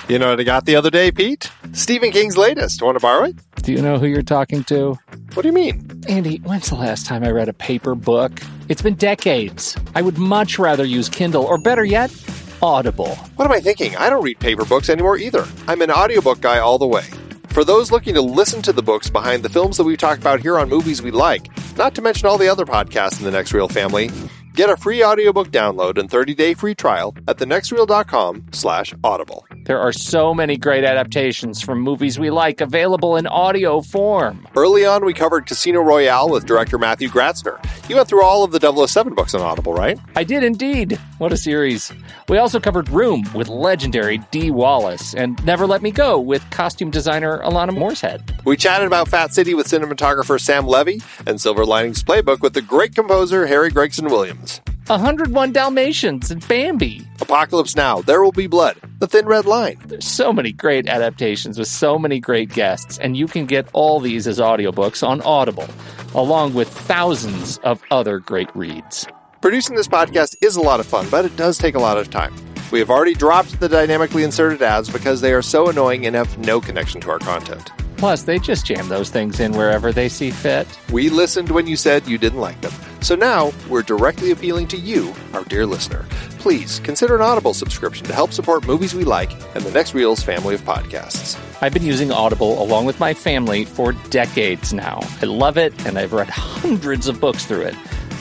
You know what I got the other day, Pete? Stephen King's latest. Want to borrow it? Do you know who you're talking to? What do you mean? Andy, when's the last time I read a paper book? It's been decades. I would much rather use Kindle, or better yet, Audible. What am I thinking? I don't read paper books anymore either. I'm an audiobook guy all the way. For those looking to listen to the books behind the films that we talk about here on Movies We Like, not to mention all the other podcasts in the Next Reel family, get a free audiobook download and 30-day free trial at thenextreel.com/audible. There are so many great adaptations from Movies We Like available in audio form. Early on, we covered Casino Royale with director Matthew Gratzner. You went through all of the 007 books on Audible, right? I did indeed. What a series. We also covered Room with legendary Dee Wallace and Never Let Me Go with costume designer Alana Moorehead. We chatted about Fat City with cinematographer Sam Levy and Silver Linings Playbook with the great composer Harry Gregson Williams. 101 Dalmatians and Bambi. Apocalypse Now, There Will Be Blood, The Thin Red Line. There's so many great adaptations with so many great guests, and you can get all these as audiobooks on Audible, along with thousands of other great reads. Producing this podcast is a lot of fun, but it does take a lot of time. We have already dropped the dynamically inserted ads because they are so annoying and have no connection to our content. Plus, they just jam those things in wherever they see fit. We listened when you said you didn't like them. So now, we're directly appealing to you, our dear listener. Please consider an Audible subscription to help support Movies We Like and the Next Reel's family of podcasts. I've been using Audible along with my family for decades now. I love it, and I've read hundreds of books through it.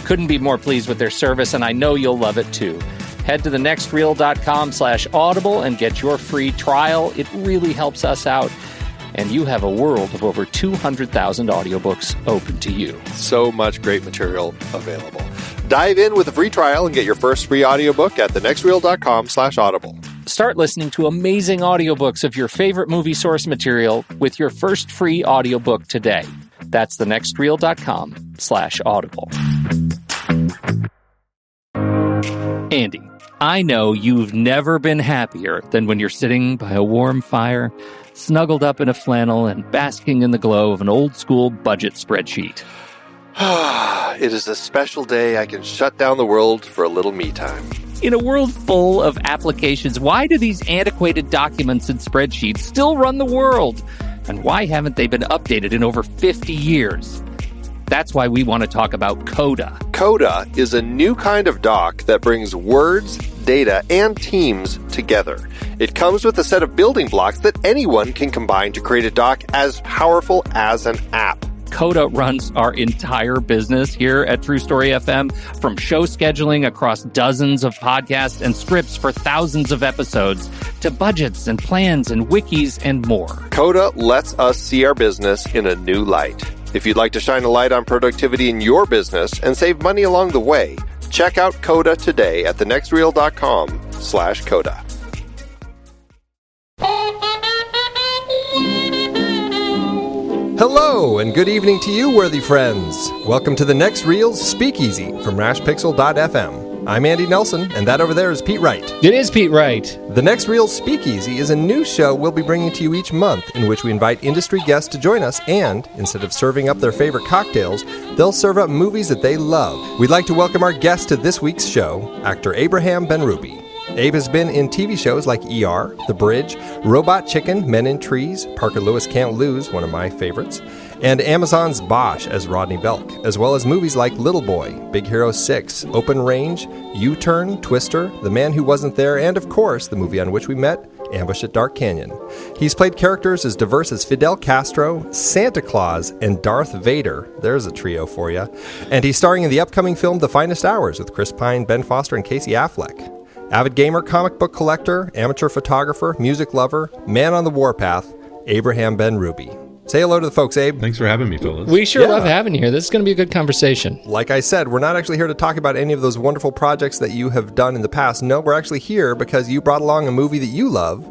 Couldn't be more pleased with their service, and I know you'll love it too. Head to thenextreel.com/audible and get your free trial. It really helps us out. And you have a world of over 200,000 audiobooks open to you. So much great material available. Dive in with a free trial and get your first free audiobook at thenextreel.com/audible. Start listening to amazing audiobooks of your favorite movie source material with your first free audiobook today. That's thenextreel.com/audible. Andy, I know you've never been happier than when you're sitting by a warm fire, snuggled up in a flannel and basking in the glow of an old-school budget spreadsheet. It is a special day I can shut down the world for a little me time. In a world full of applications, why do these antiquated documents and spreadsheets still run the world? And why haven't they been updated in over 50 years? That's why we want to talk about Coda. Coda is a new kind of doc that brings words, data, and teams together. It comes with a set of building blocks that anyone can combine to create a doc as powerful as an app. Coda runs our entire business here at True Story FM, from show scheduling across dozens of podcasts and scripts for thousands of episodes, to budgets and plans and wikis and more. Coda lets us see our business in a new light. If you'd like to shine a light on productivity in your business and save money along the way, check out Coda today at thenextreel.com/Coda. Hello, and good evening to you, worthy friends. Welcome to the Next Reel's Speakeasy from rashpixel.fm. I'm Andy Nelson, and that over there is Pete Wright. It is Pete Wright. The Next Reel's Speakeasy is a new show we'll be bringing to you each month, in which we invite industry guests to join us, and instead of serving up their favorite cocktails, they'll serve up movies that they love. We'd like to welcome our guest to this week's show, actor Abraham Benrubi. Abe has been in TV shows like ER, The Bridge, Robot Chicken, Men in Trees, Parker Lewis Can't Lose, one of my favorites, and Amazon's Bosch as Rodney Belk, as well as movies like Little Boy, Big Hero 6, Open Range, U-Turn, Twister, The Man Who Wasn't There, and of course, the movie on which we met, Ambush at Dark Canyon. He's played characters as diverse as Fidel Castro, Santa Claus, and Darth Vader. There's a trio for you. And he's starring in the upcoming film The Finest Hours with Chris Pine, Ben Foster, and Casey Affleck. Avid gamer, comic book collector, amateur photographer, music lover, man on the warpath, Abraham Benrubi. Say hello to the folks, Abe. Thanks for having me, fellas. We sure love having you here. This is going to be a good conversation. Like I said, we're not actually here to talk about any of those wonderful projects that you have done in the past. No, we're actually here because you brought along a movie that you love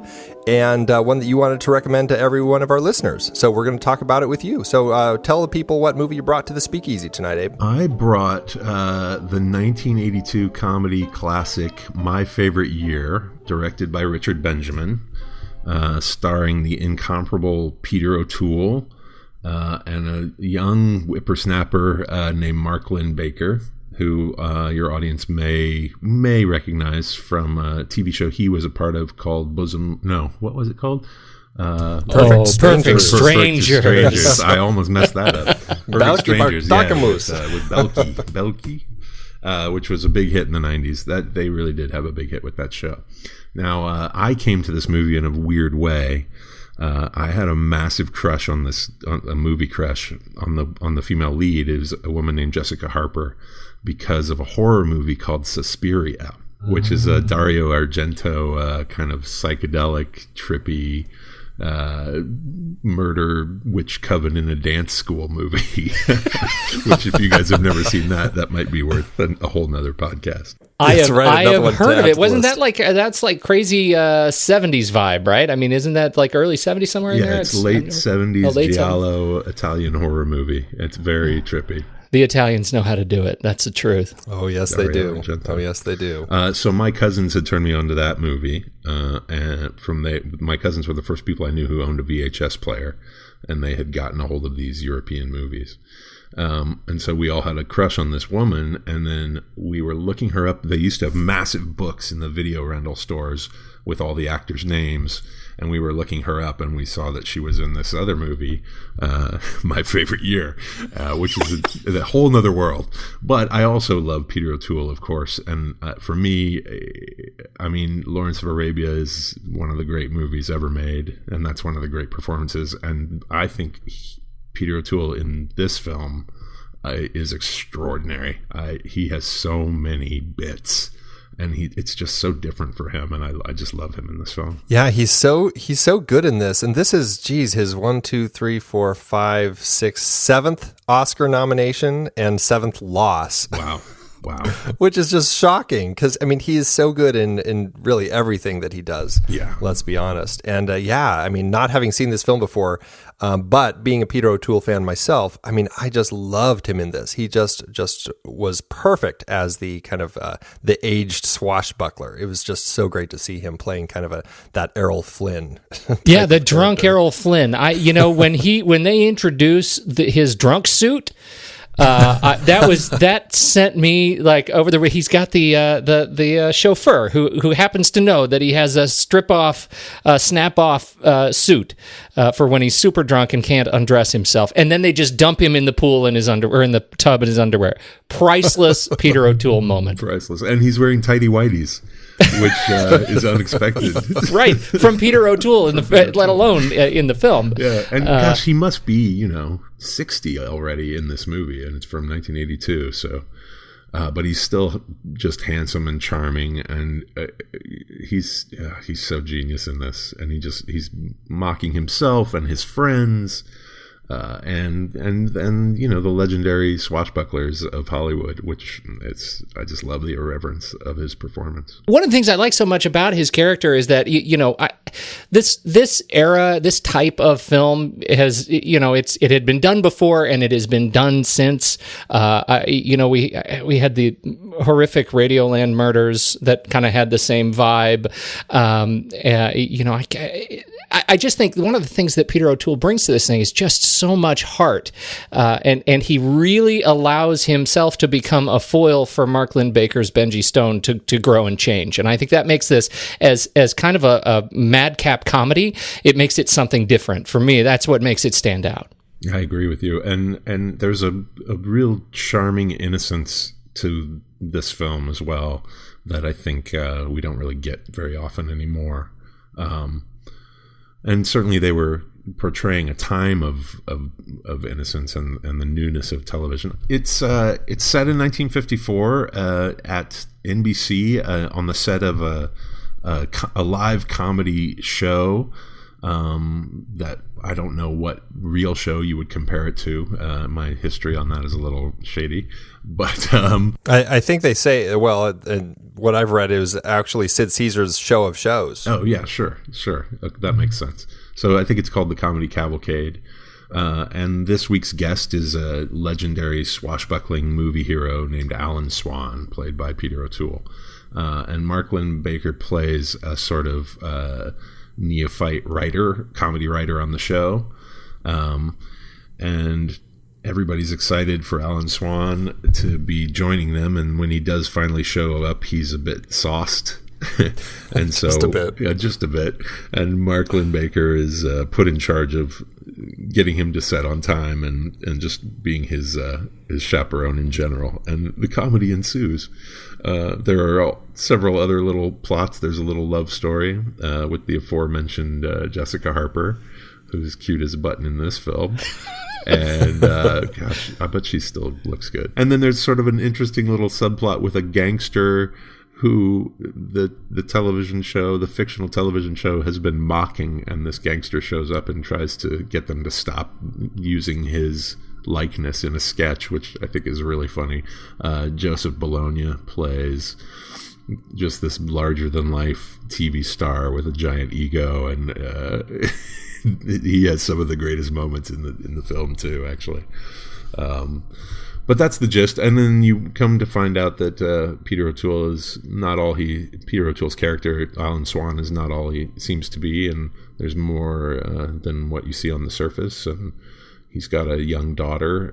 and one that you wanted to recommend to every one of our listeners. So we're going to talk about it with you. So tell the people what movie you brought to the Speakeasy tonight, Abe. I brought the 1982 comedy classic My Favorite Year, directed by Richard Benjamin. Starring the incomparable Peter O'Toole and a young whippersnapper named Mark Linn-Baker. who your audience may recognize from a TV show he was a part of called what was it called? Perfect Strangers. I almost messed that up. Perfect Strangers, with Belky, which was a big hit in the 90s. That they really did have a big hit with that show. Now, I came to this movie in a weird way. I had a massive crush on a movie crush on the female lead. It was a woman named Jessica Harper because of a horror movie called Suspiria, which is a Dario Argento kind of psychedelic, trippy murder witch coven in a dance school movie. Which, if you guys have never seen that might be worth a whole nother podcast. I have heard of it. Wasn't that that's like crazy 70s vibe, right? I mean, isn't that like early 70s somewhere in there? Yeah, it's late 70s giallo Italian horror movie. It's very trippy. The Italians know how to do it. That's the truth. Oh, yes, they do. Oh, yes, they do. So my cousins had turned me on to that movie. And my cousins were the first people I knew who owned a VHS player. And they had gotten a hold of these European movies. And so we all had a crush on this woman. And then we were looking her up. They used to have massive books in the video rental stores with all the actors' names. And we were looking her up, and we saw that she was in this other movie, My Favorite Year, which is a whole nother world. But I also love Peter O'Toole, of course. And for me, I mean, Lawrence of Arabia is one of the great movies ever made, and that's one of the great performances. And I think Peter O'Toole in this film is extraordinary. He has so many bits. And it's just so different for him, and I just love him in this film. Yeah, he's so good in this, and this is his 7th Oscar nomination and 7th loss. Wow. Which is just shocking because, I mean, he is so good in really everything that he does. Yeah. Let's be honest. And I mean, not having seen this film before, but being a Peter O'Toole fan myself, I mean, I just loved him in this. He just was perfect as the kind of the aged swashbuckler. It was just so great to see him playing kind of that Errol Flynn. Yeah, the drunk Errol Flynn. When they introduce his drunk suit. That sent me like over the way. He's got the chauffeur who happens to know that he has a snap off suit for when he's super drunk and can't undress himself, and then they just dump him in the pool in his underwear, or in the tub in his underwear. Priceless Peter O'Toole moment. Priceless, and he's wearing tighty whities, which is unexpected. Right, from Peter O'Toole, let alone in the film. Yeah, and gosh, he must be 60 already in this movie, and it's from 1982. So, but he's still just handsome and charming, and he's so genius in this, and he's mocking himself and his friends. And the legendary swashbucklers of Hollywood, which I just love the irreverence of his performance. One of the things I like so much about his character is that this era, this type of film has it had been done before, and it has been done since. We had the horrific Radioland murders that kind of had the same vibe. I just think one of the things that Peter O'Toole brings to this thing is just so much heart, and he really allows himself to become a foil for Mark Linn-Baker's Benji Stone to grow and change. And I think that makes this as kind of a madcap comedy. It makes it something different. For me, that's what makes it stand out. I agree with you, and there's a real charming innocence to this film as well that I think we don't really get very often anymore. And certainly they were portraying a time of innocence and the newness of television. It's set in 1954 at NBC on the set of a live comedy show that I don't know what real show you would compare it to. My history on that is a little shady, but I think they say, well, what I've read is actually Sid Caesar's Show of Shows. Oh yeah, sure, that makes sense. So I think it's called the Comedy Cavalcade, and this week's guest is a legendary swashbuckling movie hero named Alan Swan, played by Peter O'Toole, and Mark Linn-Baker plays a sort of neophyte comedy writer on the show, and everybody's excited for Alan Swan to be joining them, and when he does finally show up, he's a bit sauced. And so, just a bit. Yeah, just a bit. And Mark Linn-Baker is put in charge of getting him to set on time and just being his chaperone in general. And the comedy ensues. There are several other little plots. There's a little love story with the aforementioned Jessica Harper, who's cute as a button in this film. And gosh, I bet she still looks good. And then there's sort of an interesting little subplot with a gangster who the television show, the fictional television show, has been mocking, and this gangster shows up and tries to get them to stop using his likeness in a sketch, which I think is really funny. Joseph Bologna plays just this larger-than-life TV star with a giant ego, and he has some of the greatest moments in the film too, actually. But that's the gist, and then you come to find out that Peter O'Toole's character, Alan Swan, is not all he seems to be, and there's more than what you see on the surface. And he's got a young daughter,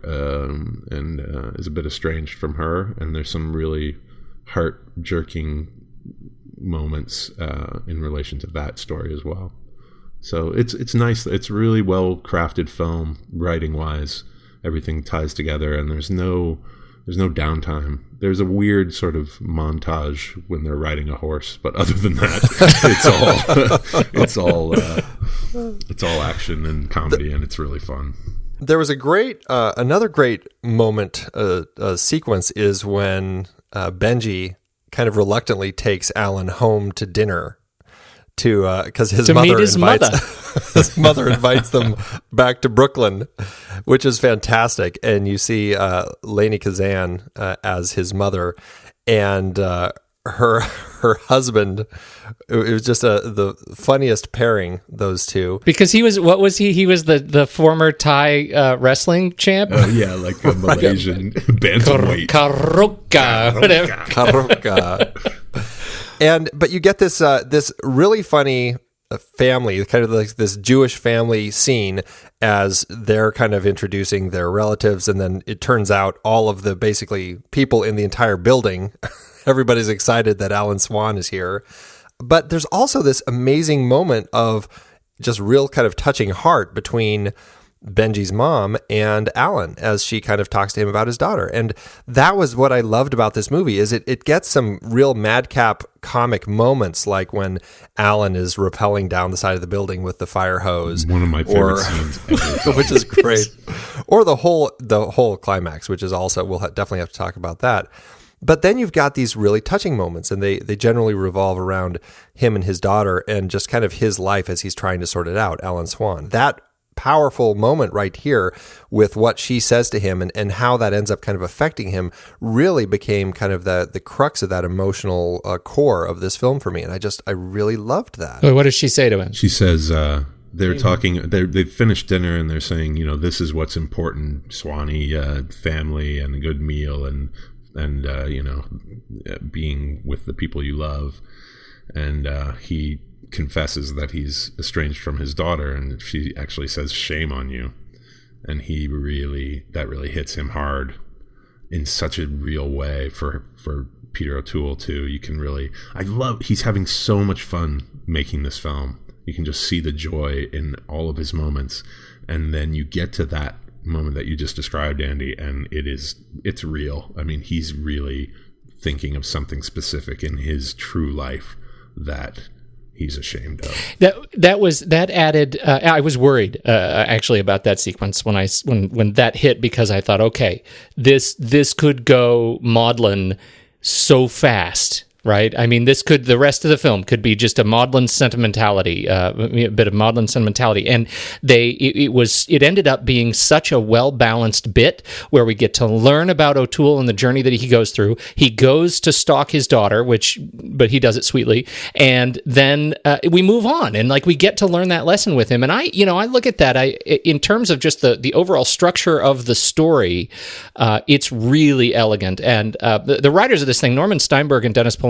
and is a bit estranged from her, and there's some really heart-jerking moments in relation to that story as well. So it's nice. It's really well-crafted film, writing-wise. Everything ties together, and there's no downtime. There's a weird sort of montage when they're riding a horse, but other than that, it's all action and comedy, and it's really fun. There was another great moment, sequence is when Benji kind of reluctantly takes Alan home to dinner because his mother invites them back to Brooklyn, which is fantastic. And you see Lainie Kazan as his mother, and her husband. It was just the funniest pairing, those two. Because he was the former Thai wrestling champ. Yeah, like a Malaysian bantamweight. Karoka, whatever. Karoka. But you get this really funny family, kind of like this Jewish family scene as they're kind of introducing their relatives, and then it turns out all of the basically people in the entire building, everybody's excited that Alan Swan is here. But there's also this amazing moment of just real kind of touching heart between Benji's mom and Alan as she kind of talks to him about his daughter. And that was what I loved about this movie, is it gets some real madcap comic moments, like when Alan is rappelling down the side of the building with the fire hose. One of my favorite scenes ever. Which is great. Or the whole climax, which is also, we'll definitely have to talk about that. But then you've got these really touching moments, and they generally revolve around him and his daughter and just kind of his life as he's trying to sort it out, Alan Swan. That powerful moment right here with what she says to him and how that ends up kind of affecting him really became kind of the crux of that emotional core of this film for me. And I really loved that. What does she say to him? She says, they're talking, they've finished dinner and they're saying, this is what's important, Swanee, family and a good meal and being with the people you love. And he confesses that he's estranged from his daughter, and she actually says, "Shame on you." And that really hits him hard in such a real way for Peter O'Toole too. You can really, he's having so much fun making this film. You can just see the joy in all of his moments, and then you get to that moment that you just described, Andy, and it's real. I mean, he's really thinking of something specific in his true life that he's ashamed of. That added. I was worried actually about that sequence when that hit, because I thought, okay, this could go maudlin so fast. Right? I mean, the rest of the film could be just a maudlin sentimentality, a bit of maudlin sentimentality. And it ended up being such a well-balanced bit where we get to learn about O'Toole and the journey that he goes through. He goes to stalk his daughter, but he does it sweetly. And then we move on, and we get to learn that lesson with him. And I look at that, in terms of just the overall structure of the story, it's really elegant. And the writers of this thing, Norman Steinberg and Dennis Palumbo,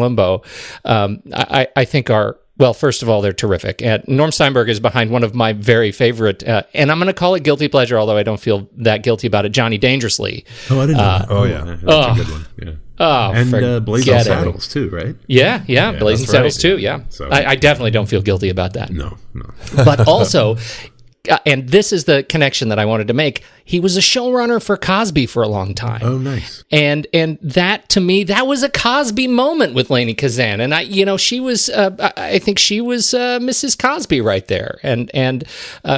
I think are Well, first of all, they're terrific. Norm Steinberg is behind one of my very favorite, and I'm going to call it guilty pleasure, although I don't feel that guilty about it, Johnny Dangerously. Oh, I didn't know that. Oh, yeah. That's a good one. Yeah. Oh, and Blazing Saddles, too, right? Yeah, Blazing Saddles, right. too, yeah. So- I definitely don't feel guilty about that. No. But also, and this is the connection that I wanted to make, he was a showrunner for Cosby for a long time. Oh, nice. And that, to me, that was a Cosby moment with Lainie Kazan. And she was, I think she was Mrs. Cosby right there. And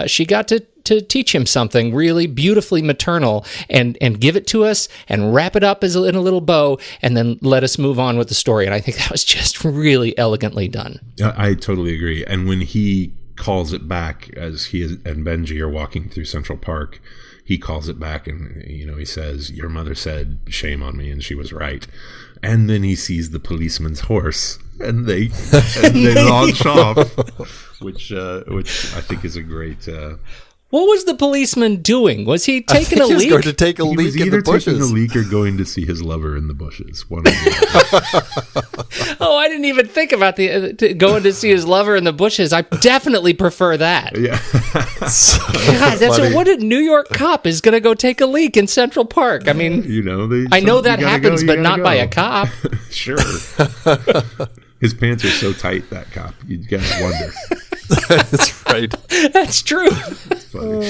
she got to teach him something really beautifully maternal and give it to us and wrap it up in a little bow and then let us move on with the story. And I think that was just really elegantly done. I totally agree. And when he calls it back as he and Benji are walking through Central Park, he calls it back and, he says, "Your mother said, shame on me, and she was right." And then he sees the policeman's horse and they launch off, which I think is a great... What was the policeman doing? Was he taking a He was leak? going to take a He leak was in either the bushes. taking a leak or going to see his lover in the bushes. One of the Oh, I didn't even think about going to see his lover in the bushes. I definitely prefer that. Yeah. God, that's what a New York cop is going to go take a leak in Central Park. I mean, I know that happens, but not by a cop. Sure. His pants are so tight, that cop. You gotta wonder. That's right. That's true. Funny.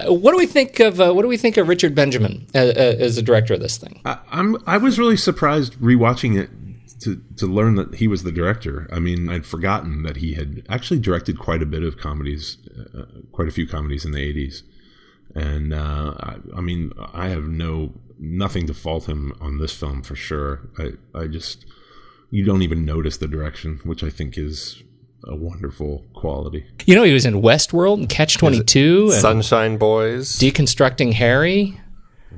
What do we think of Richard Benjamin as the director of this thing? I was really surprised rewatching it to learn that he was the director. I mean, I'd forgotten that he had actually directed quite a bit of comedies, quite a few comedies in the 80s. And I mean, I have nothing to fault him on this film for sure. I just, you don't even notice the direction, which I think is a wonderful quality. He was in Westworld and Catch-22 and Sunshine Boys, Deconstructing Harry.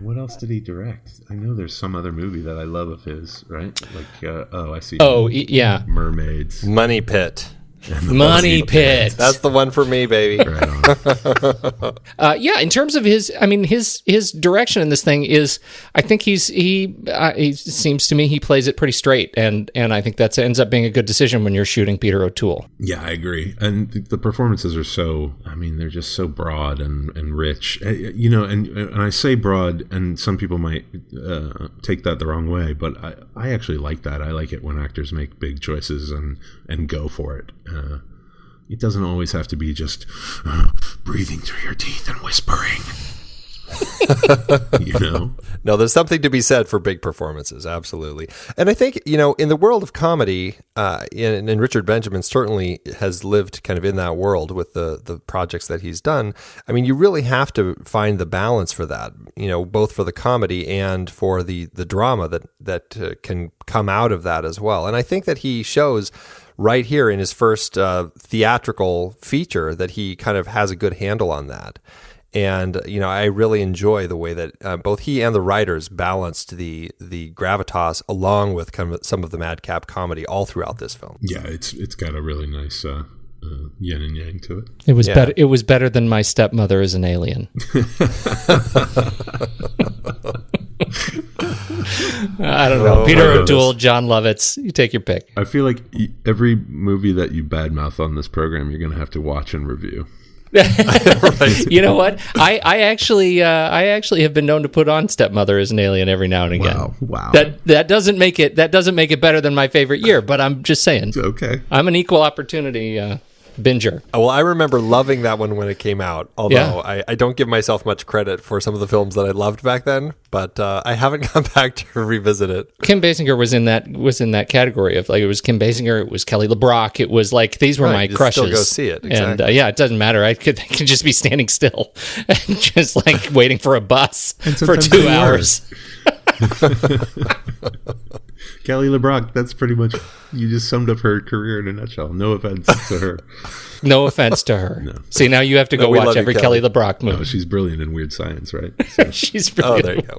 What else did he direct? I know there's some other movie that I love of his, right? Like, I see. Oh, yeah. Mermaids. Money Pit. Money Pit. That's the one for me, baby. Right on. Yeah, in terms of his direction in this thing is, I think he seems to me he plays it pretty straight, and I think that ends up being a good decision when you're shooting Peter O'Toole. Yeah, I agree. And the performances are so, I mean, they're just so broad and rich. And I say broad, and some people might take that the wrong way, but I actually like that. I like it when actors make big choices and go for it. It doesn't always have to be just breathing through your teeth and whispering. No, there's something to be said for big performances, absolutely. And I think, in the world of comedy, and Richard Benjamin certainly has lived kind of in that world with the projects that he's done. I mean, you really have to find the balance for that, both for the comedy and for the drama that can come out of that as well. And I think that he shows right here in his first theatrical feature that he kind of has a good handle on that. And, I really enjoy the way that both he and the writers balanced the gravitas along with kind of some of the madcap comedy all throughout this film. Yeah, it's got a really nice yin and yang to it. It was better. It was better than My Stepmother is an Alien. I don't know. Peter O'Toole, John Lovitz. You take your pick. I feel like every movie that you badmouth on this program, you're going to have to watch and review. Right. You know what? I actually have been known to put on Stepmother as an Alien every now and again. Wow. That doesn't make it better than my favorite year, but I'm just saying. Okay. I'm an equal opportunity binger. Well, I remember loving that one when it came out, although I don't give myself much credit for some of the films that I loved back then, but I haven't gone back to revisit it. Kim Basinger was in that category of, like, it was Kim Basinger, it was Kelly LeBrock, it was like, these were my crushes. Still go see it, exactly. And it doesn't matter. I could just be standing still and just like waiting for a bus for 2 hours. Kelly LeBrock, that's pretty much, you just summed up her career in a nutshell. No offense to her. No offense to her. No. See, now you have to go watch every Kelly LeBrock movie. No, she's brilliant in Weird Science, right? So. She's brilliant. There you go.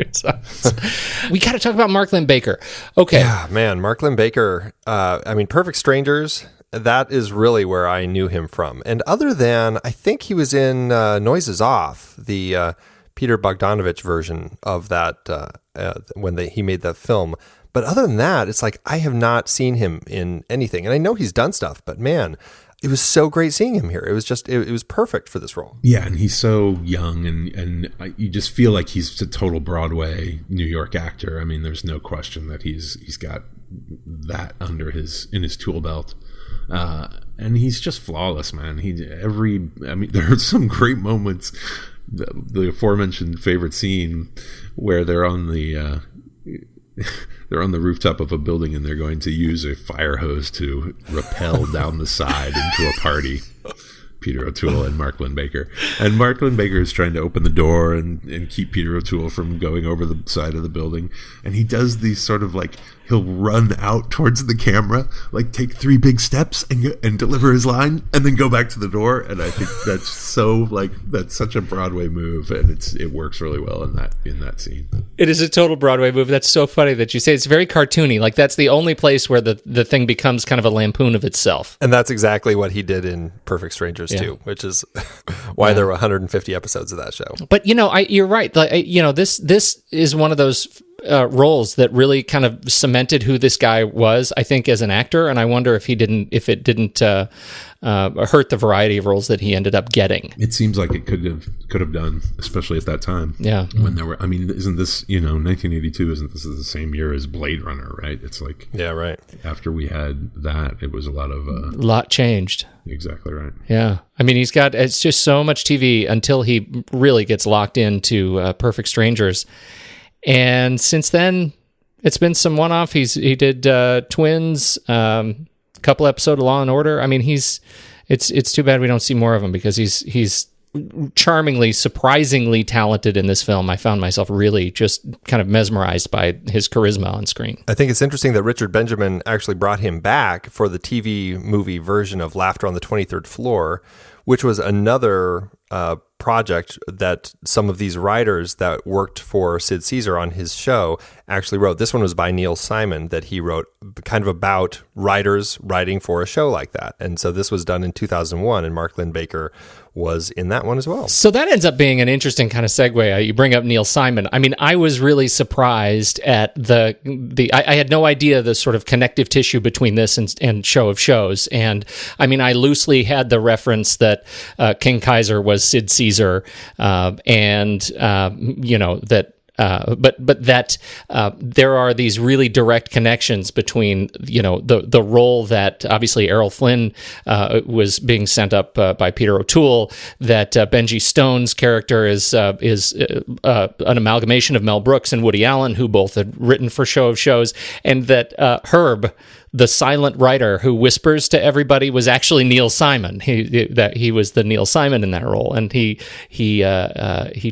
We got to talk about Mark Linn-Baker. Okay. Yeah, man, Mark Linn-Baker, Perfect Strangers, that is really where I knew him from. And other than, I think he was in Noises Off, the Peter Bogdanovich version of that, when he made that film. But other than that, it's like I have not seen him in anything. And I know he's done stuff, but man, it was so great seeing him here. It was just, it was perfect for this role. Yeah, and he's so young, and you just feel like he's a total Broadway New York actor. I mean, there's no question that he's got that in his tool belt. And he's just flawless, man. There are some great moments. The aforementioned favorite scene where they're on the rooftop of a building and they're going to use a fire hose to rappel down the side into a party. Peter O'Toole and Mark Linn-Baker. And Mark Linn-Baker is trying to open the door and keep Peter O'Toole from going over the side of the building. And he does these sort of like, he'll run out towards the camera, like take 3 big steps and deliver his line and then go back to the door. And I think that's such a Broadway move, and it works really well in that scene. It is a total Broadway move. That's so funny that you say it's very cartoony. Like that's the only place where the thing becomes kind of a lampoon of itself. And that's exactly what he did in Perfect Strangers too, which is why there were 150 episodes of that show. But you're right. Like, this is one of those roles that really kind of cemented who this guy was, I think, as an actor. And I wonder if it didn't hurt the variety of roles that he ended up getting. It seems like it could have done, especially at that time. Yeah. When there were, isn't this, 1982, isn't this the same year as Blade Runner, right? It's like, yeah, right. After we had that, it was a lot changed. Exactly right. Yeah. It's just so much TV until he really gets locked into Perfect Strangers. And since then, it's been some one-off. He did Twins, couple episode of Law and Order. It's too bad we don't see more of him because he's charmingly, surprisingly talented in this film. I found myself really just kind of mesmerized by his charisma on screen. I think it's interesting that Richard Benjamin actually brought him back for the TV movie version of Laughter on the 23rd Floor, which was another project that some of these writers that worked for Sid Caesar on his show actually wrote. This one was by Neil Simon, that he wrote kind of about writers writing for a show like that. And so this was done in 2001, and Mark Linn-Baker was in that one as well. So that ends up being an interesting kind of segue. You bring up Neil Simon. I was really surprised at I had no idea the sort of connective tissue between this and Show of Shows. And I loosely had the reference that King Kaiser was Sid Caesar, but that there are these really direct connections between the role that obviously Errol Flynn was being sent up by Peter O'Toole, that Benji Stone's character is an amalgamation of Mel Brooks and Woody Allen, who both had written for Show of Shows, and that Herb, the silent writer who whispers to everybody, was actually Neil Simon. He was the Neil Simon in that role, and he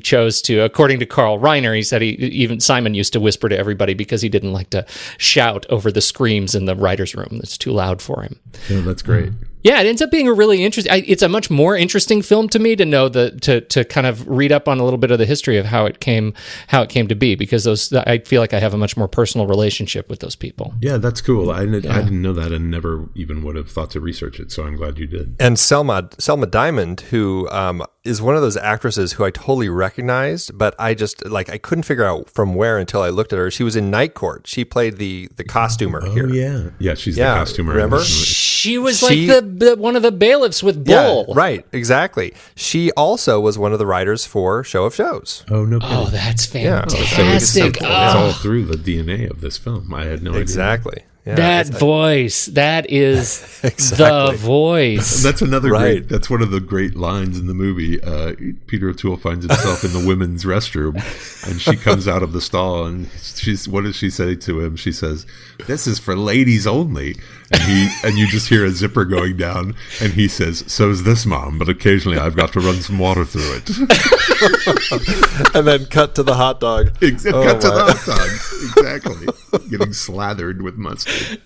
chose to, according to Carl Reiner, he said even Simon used to whisper to everybody because he didn't like to shout over the screams in the writers' room. It's too loud for him. Yeah, that's great. Yeah, it ends up being a really interesting. It's a much more interesting film to me to know to kind of read up on a little bit of the history of how it came to be, because I feel like I have a much more personal relationship with those people. Yeah, that's cool. I didn't know that, and never even would have thought to research it. So I'm glad you did. And Selma Diamond, who is one of those actresses who I totally recognized, but I just I couldn't figure out from where until I looked at her. She was in Night Court. She played the costumer here. Yeah, she's the costumer. Remember? She was one of the bailiffs with Bull. Yeah, right, exactly. She also was one of the writers for Show of Shows. Oh, no kidding. Oh, that's fantastic. It's all through the DNA of this film. I had no idea. Exactly. Yeah, that voice, that is exactly. The voice. That's another great, that's one of the great lines in the movie. Peter O'Toole finds himself in the women's restroom, and she comes out of the stall, and what does she say to him? She says, "This is for ladies only." And you just hear a zipper going down, and he says, "So's this, Mom, but occasionally I've got to run some water through it." And then cut to the hot dog. The hot dog. Exactly. Getting slathered with mustard.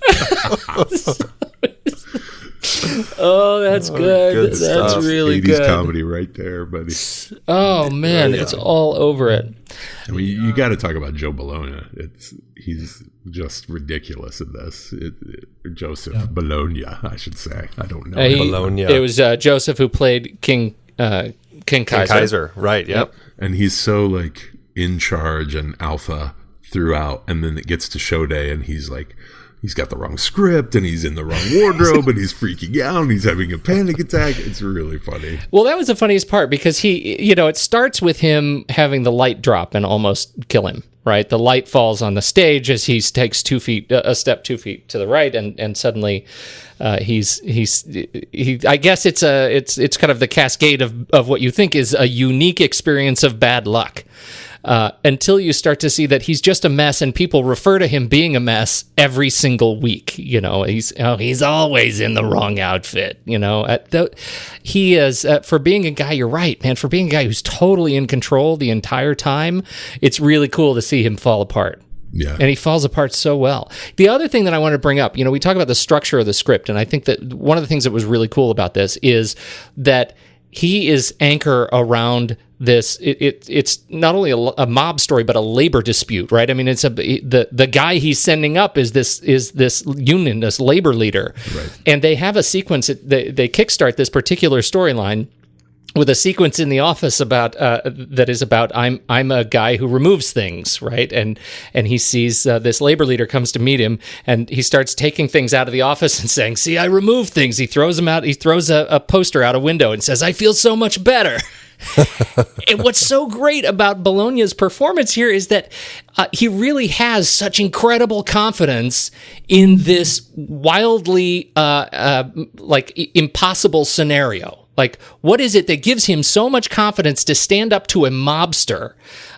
Oh, that's good. That's really 80s good. comedy right there, buddy. Oh, man, it's all over it. You got to talk about Joe Bologna. He's just ridiculous in this. Joseph Bologna, I should say. I don't know. Bologna. It was Joseph who played King Kaiser. King Kaiser, right, yep. And he's so in charge and alpha throughout, and then it gets to show day, and he's like, he's got the wrong script, and he's in the wrong wardrobe, and he's freaking out, and he's having a panic attack. It's really funny. Well, that was the funniest part, because he, it starts with him having the light drop and almost kill him, right? The light falls on the stage as he takes a step 2 feet to the right, and suddenly he's I guess it's kind of the cascade of what you think is a unique experience of bad luck. Until you start to see that he's just a mess, and people refer to him being a mess every single week. He's always in the wrong outfit. He is for being a guy. You're right, man. For being a guy who's totally in control the entire time, it's really cool to see him fall apart. Yeah. And he falls apart so well. The other thing that I want to bring up, we talk about the structure of the script, and I think that one of the things that was really cool about this is that he is anchor around this. It's not only a mob story, but a labor dispute, right? I mean, it's the guy he's sending up is this union, this labor leader, right. And they have a sequence. They kickstart this particular storyline with a sequence in the office about that is about I'm a guy who removes things, right? And he sees this labor leader comes to meet him, and he starts taking things out of the office and saying, "See, I remove things." He throws them out. He throws a poster out a window and says, "I feel so much better." And what's so great about Bologna's performance here is that he really has such incredible confidence in this wildly impossible scenario. Like, what is it that gives him so much confidence to stand up to a mobster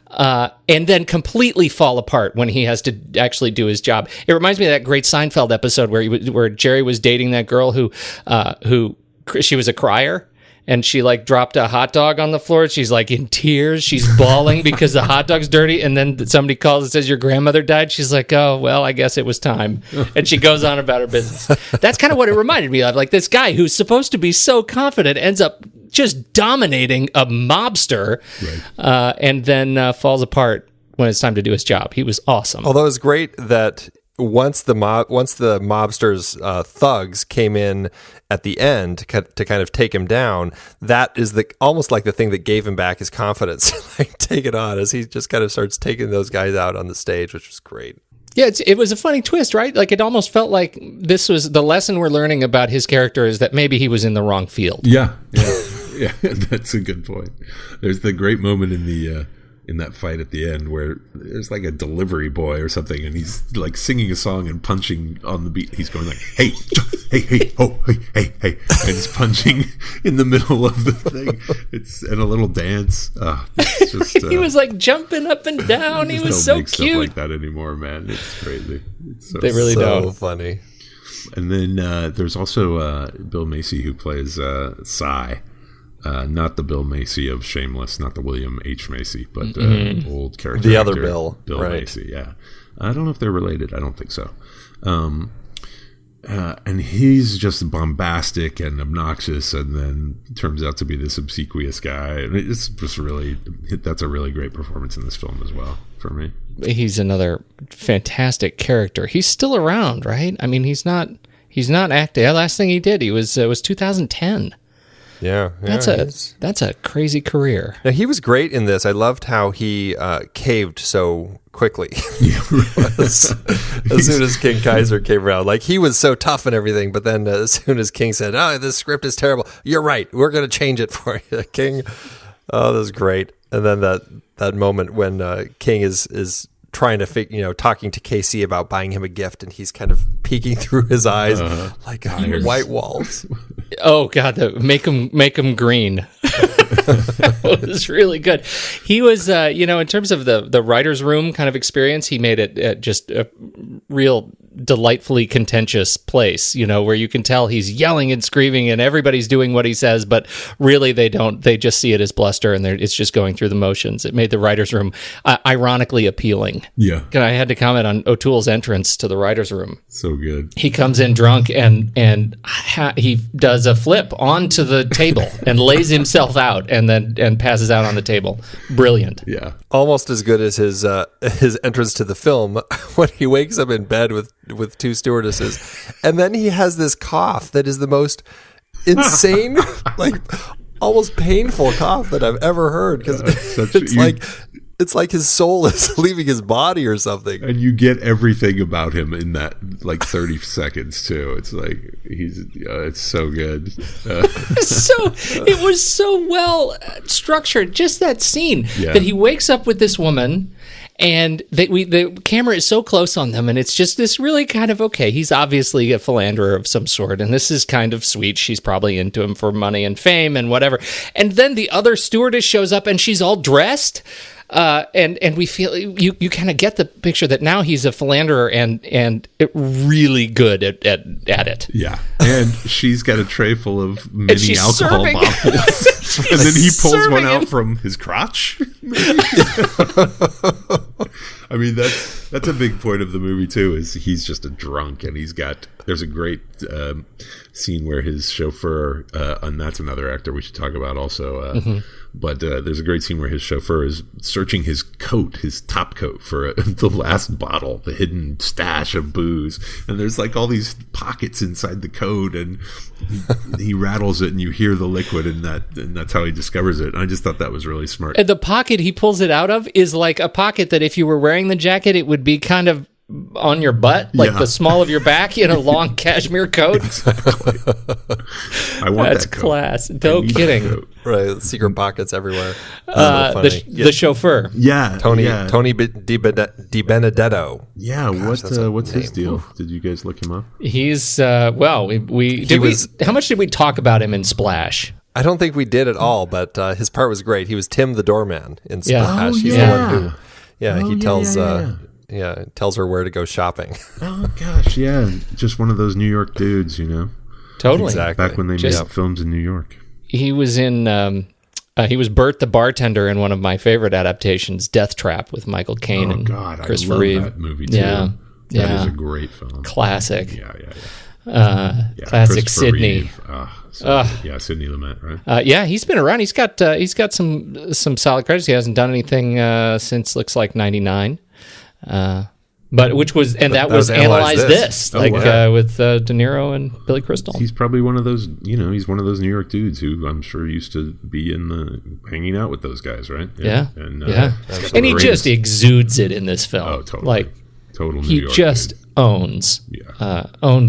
and then completely fall apart when he has to actually do his job? It reminds me of that great Seinfeld episode where Jerry was dating that girl who she was a crier. And she dropped a hot dog on the floor. She's in tears. She's bawling because the hot dog's dirty. And then somebody calls and says, "Your grandmother died." She's like, "Oh, well, I guess it was time." And she goes on about her business. That's kind of what it reminded me of. This guy who's supposed to be so confident ends up just dominating a mobster, right. And then falls apart when it's time to do his job. He was awesome. Although it's great that once the mobsters thugs came in at the end to kind of take him down, that is almost like the thing that gave him back his confidence. Take it on, as he just kind of starts taking those guys out on the stage, which was great. Yeah, it was a funny twist, right? It almost felt like this was the lesson we're learning about his character, is that maybe he was in the wrong field. Yeah, that's a good point. There's the great moment in that fight at the end where there's a delivery boy or something, and he's singing a song and punching on the beat. He's going hey, oh, hey, and he's punching in the middle of the thing. And a little dance. It's just, he was jumping up and down. He was so make cute. Stuff like that anymore, man. It's crazy. They really don't. Funny. And then there's also Bill Macy, who plays Cy. Not the Bill Macy of Shameless, not the William H. Macy, but old character. The other Bill. Bill right. Macy, yeah. I don't know if they're related. I don't think so. And he's just bombastic and obnoxious, and then turns out to be this obsequious guy. And it's just that's a really great performance in this film as well, for me. He's another fantastic character. He's still around, right? I mean, he's not acting. The last thing he did, was 2010. Yeah, that's a crazy career. Now, he was great in this. I loved how he caved so quickly. As soon as King Kaiser came around, he was so tough and everything, but then as soon as King said, "Oh, this script is terrible," "You're right, we're going to change it for you, King." Oh, that was great. And then that moment when King is trying to talking to KC about buying him a gift, and he's kind of peeking through his eyes like white walls. Oh God, make him green. It was really good. He was, in terms of the writer's room kind of experience, he made it just a real delightfully contentious place, where you can tell he's yelling and screaming and everybody's doing what he says, but really they just see it as bluster, and it's just going through the motions. It made the writer's room ironically appealing. Yeah. I had to comment on O'Toole's entrance to the writer's room. So good. He comes in drunk and he does a flip onto the table and lays himself out and passes out on the table. Brilliant. Yeah. Almost as good as his entrance to the film when he wakes up in bed with two stewardesses, and then he has this cough that is the most insane, almost painful cough that I've ever heard, because it's like his soul is leaving his body or something. And you get everything about him in that like 30 seconds too. It's like it's so good. It was so well structured. Just that scene that he wakes up with this woman. And the camera is so close on them, and it's just this really kind of, okay, he's obviously a philanderer of some sort, and this is kind of sweet. She's probably into him for money and fame and whatever. And then the other stewardess shows up, and she's all dressed, and we feel, you kind of get the picture that now he's a philanderer and really good at it. Yeah. And she's got a tray full of mini alcohol serving. bottles. And then he pulls one out from his crotch. I mean, that's a big point of the movie too. Is he's just a drunk, and there's a great scene where his chauffeur, and that's another actor we should talk about also. But there's a great scene where his chauffeur is searching his coat, his top coat, for the last bottle, the hidden stash of booze. And there's like all these pockets inside the coat, and he rattles it, and you hear the liquid, and that's how he discovers it. And I just thought that was really smart. And the pocket he pulls it out of is like a pocket that if you were wearing the jacket, it would be kind of on your butt, like the small of your back in a long cashmere coat. Exactly. I want That's that coat. Class. No kidding. Right, secret pockets everywhere. The chauffeur. Yeah, Tony yeah. Di Benedetto. Yeah, what's his deal? Oof. Did you guys look him up? He's how much did we talk about him in Splash? I don't think we did at all, but his part was great. He was Tim the doorman in Splash. Oh, He's yeah. the one who, he tells tells her where to go shopping. Oh gosh, yeah, just one of those New York dudes, Totally. Exactly. Back when they made films in New York. He was in. He was Bert the bartender in one of my favorite adaptations, Death Trap, with Michael Caine and Christopher Reeve. I love that movie too. Yeah, that is a great film. Classic. Yeah. Classic Sidney. Yeah, Sidney Lumet, right? Yeah, he's been around. He's got some solid credits. He hasn't done anything since looks like '99. But that was Analyze This, with De Niro and Billy Crystal. He's probably one of those, he's one of those New York dudes who I'm sure used to be hanging out with those guys, right? Yeah. And he just exudes it in this film. Oh, totally. Like, total New he York just dude. owns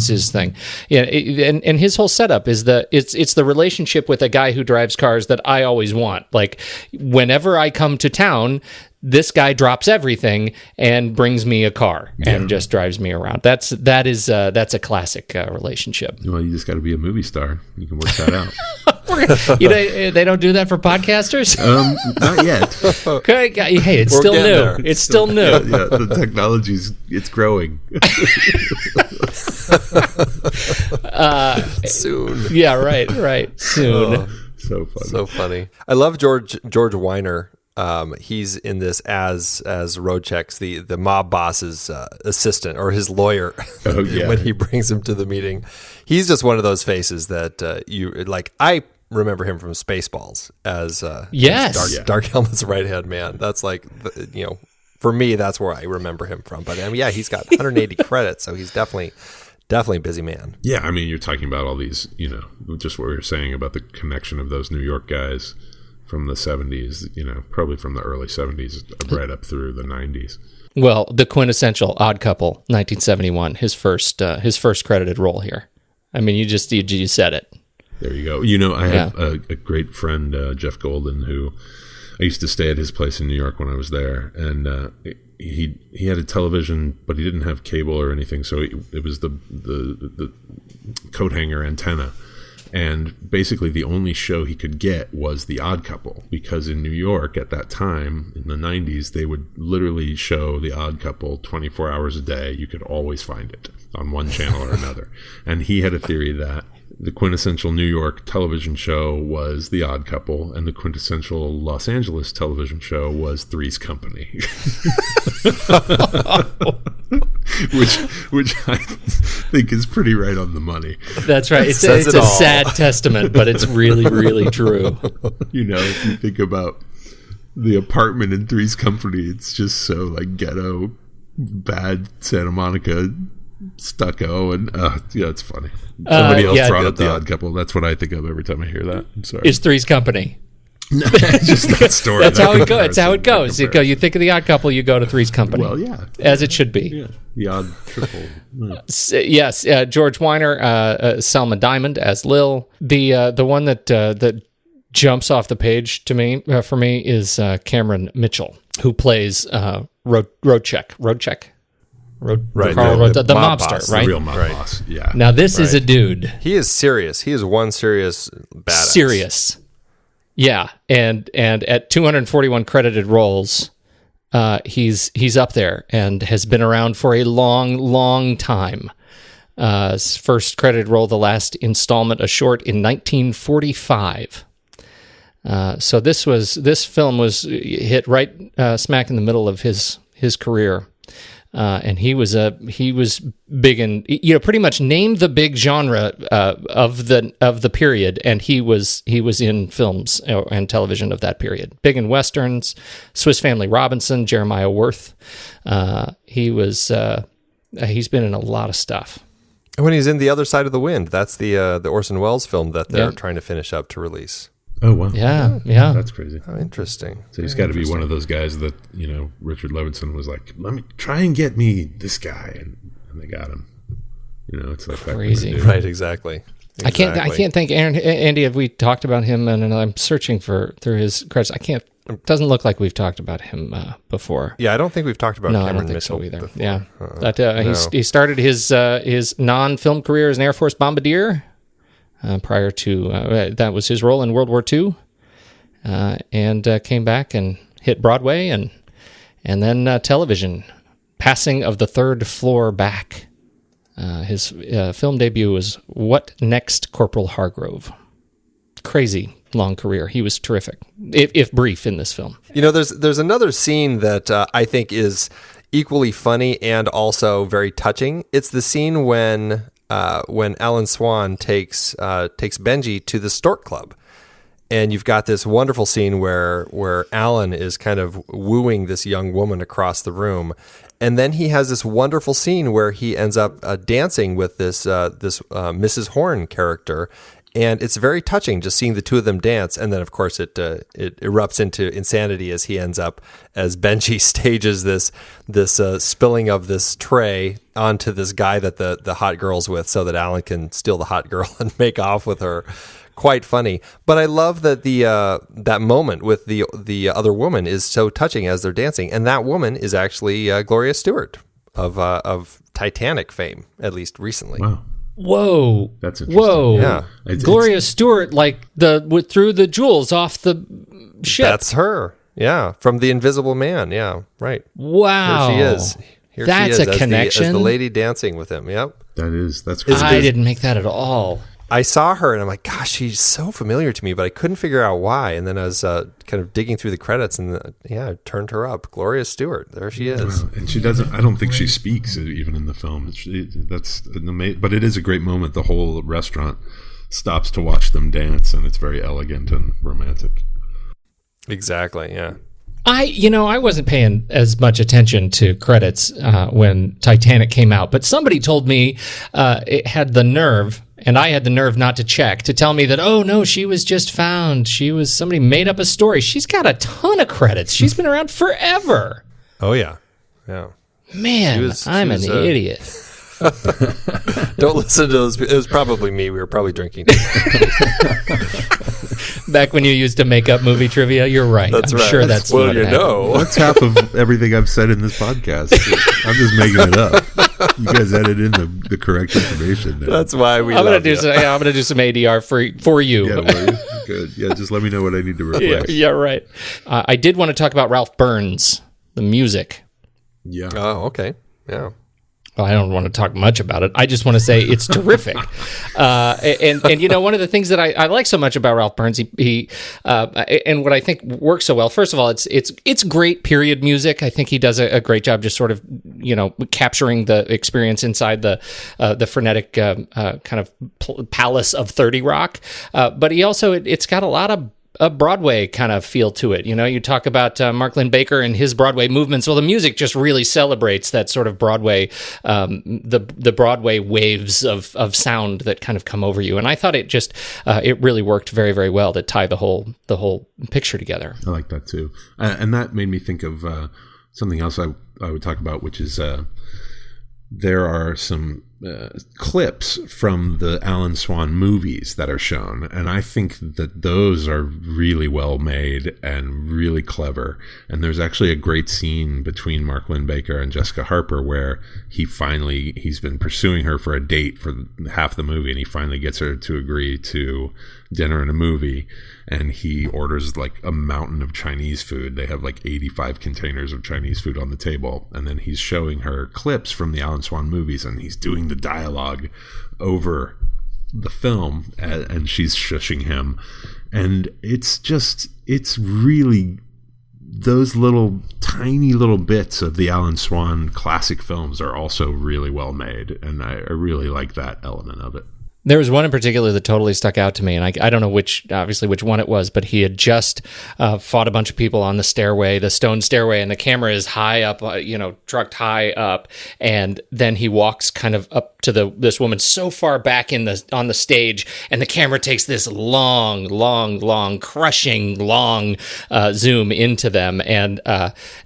his thing. Yeah, and his whole setup is it's the relationship with a guy who drives cars that I always want. Like, whenever I come to town, this guy drops everything and brings me a car and just drives me around. That's a classic relationship. Well, you just got to be a movie star. You can work that out. They don't do that for podcasters. Not yet. Okay, hey, it's still new. There. It's still new. Yeah, the technology's growing. Soon. Yeah, right. Soon. So funny. So funny. I love George Wyner. He's in this as Roadcheck's the mob boss's assistant or his lawyer when he brings him to the meeting. He's just one of those faces that you like. I remember him from Spaceballs as Dark Helmet's right hand man. That's like for me that's where I remember him from. But he's got 180 credits, so he's definitely a busy man. Yeah, I mean, you're talking about all these, just what we were saying about the connection of those New York guys from the 70s, probably from the early 70s right up through the 90s. Well, the quintessential Odd Couple, 1971, his first credited role here. I mean, you said it. There you go. I have a great friend, Jeff Golden, who I used to stay at his place in New York when I was there, and he had a television, but he didn't have cable or anything, so it was the coat hanger antenna. And basically the only show he could get was The Odd Couple, because in New York at that time, in the 90s, they would literally show The Odd Couple 24 hours a day. You could always find it on one channel or another. And he had a theory that the quintessential New York television show was The Odd Couple, and the quintessential Los Angeles television show was Three's Company. which I think is pretty right on the money. That's right. It's a sad testament, but it's really, really true. If you think about the apartment in Three's Company, it's just so like ghetto, bad Santa Monica stucco, and it's funny. Somebody else brought up The Odd Couple. That's what I think of every time I hear that. I'm sorry. Is Three's Company. Just that story. That's how it goes. It's how it goes. You think of The Odd Couple, you go to Three's Company. Well, yeah, as it should be. Yeah, the odd triple. Yes, George Wyner, Selma Diamond as Lil. The one that jumps off the page to me for me is Cameron Mitchell, who plays Roadcheck. Right, Carl, the the mob mobster, boss, right? The real mob boss. Yeah. Now this is a dude. He is serious. He is one serious badass. Serious. Yeah, and at 241 credited roles, he's up there and has been around for a long time. His first credited role, the last installment, a short in 1945. So this film was hit right smack in the middle of his career. And he was big in, pretty much named the big genre of the period, and he was in films and television of that period. Big in westerns, Swiss Family Robinson, Jeremiah Worth. He's been in a lot of stuff. When he's in The Other Side of the Wind, that's the Orson Welles film that they're trying to finish up to release. Oh, wow. Yeah. That's crazy. Oh, interesting. So he's got to be one of those guys that, Richard Levinson was like, let me try and get me this guy. And they got him. It's like crazy. That kind of Right, exactly. I can't think, Andy, have we talked about him? And I'm searching through his credits. It doesn't look like we've talked about him before. Yeah, I don't think we've talked about Cameron I don't think Mitchell so either. before. Yeah. No. He started his non-film career as an Air Force bombardier. Prior to that was his role in World War II, and came back and hit Broadway and then television. Passing of the Third Floor Back. His film debut was What Next, Corporal Hargrove. Crazy long career. He was terrific, if brief, in this film. There's another scene that I think is equally funny and also very touching. It's the scene when Alan Swan takes Benji to the Stork Club, and you've got this wonderful scene where Alan is kind of wooing this young woman across the room, and then he has this wonderful scene where he ends up dancing with this Mrs. Horn character. And it's very touching just seeing the two of them dance. And then, of course, it erupts into insanity as Benji stages this spilling of this tray onto this guy that the hot girl's with so that Alan can steal the hot girl and make off with her. Quite funny. But I love that that moment with the other woman is so touching as they're dancing. And that woman is actually Gloria Stewart of Titanic fame, at least recently. Wow. Whoa! That's interesting. Whoa! Yeah, Gloria Stewart, threw the jewels off the ship. That's her. Yeah, from The Invisible Man. Yeah, right. Wow! Here she is. That's a connection. As the lady dancing with him. Yep. That's crazy. I didn't make that at all. I saw her and I'm like, gosh, she's so familiar to me, but I couldn't figure out why. And then I was kind of digging through the credits and I turned her up. Gloria Stewart. There she is. And she doesn't, I don't think she speaks even in the film. That's amazing, but it is a great moment. The whole restaurant stops to watch them dance and it's very elegant and romantic. Exactly. Yeah. I wasn't paying as much attention to credits when Titanic came out, but somebody told me it had the nerve, and I had the nerve not to check, to tell me that, oh no, she was just found. Somebody made up a story. She's got a ton of credits. She's been around forever. Oh yeah. Yeah. Man, I'm an idiot. Don't listen to those. It was probably me. We were probably drinking. Back when you used to make up movie trivia, you're right. That's I'm right. sure that's well, what you happened. know. That's half of everything I've said in this podcast. I'm just making it up. You guys edit in the correct information. Now. That's why we. I'm gonna do some ADR for you. Yeah, well, good. Yeah, just let me know what I need to replace. Yeah, right. I did want to talk about Ralph Burns, the music. Yeah. Oh, okay. Yeah. Well, I don't want to talk much about it. I just want to say it's terrific. And one of the things that I like so much about Ralph Burns, he and what I think works so well. First of all, it's great period music. I think he does a great job just sort of capturing the experience inside the frenetic kind of palace of 30 Rock. But he also it's got a lot of a Broadway kind of feel to it. You know, you talk about Mark Linn-Baker and his Broadway movements. Well, the music just really celebrates that sort of Broadway, the Broadway waves of sound that kind of come over you. And I thought it just it really worked very, very well to tie the whole picture together. I like that too, and that made me think of something else I would talk about, which is there are some clips from the Alan Swan movies that are shown, and I think that those are really well made and really clever. And there's actually a great scene between Mark Linn-Baker and Jessica Harper where he's been pursuing her for a date for half the movie, and he finally gets her to agree to dinner and a movie, and he orders like a mountain of Chinese food. They have like 85 containers of Chinese food on the table, and then he's showing her clips from the Alan Swan movies, and he's doing the dialogue over the film, and she's shushing him. And it's really, those little tiny little bits of the Alan Swan classic films are also really well made, and I really like that element of it. There was one in particular that totally stuck out to me, and I don't know which one it was, but he had just fought a bunch of people on the stairway, the stone stairway, and the camera is high up, trucked high up, and then he walks kind of up to this woman so far back on the stage, and the camera takes this long, crushing long zoom into them, and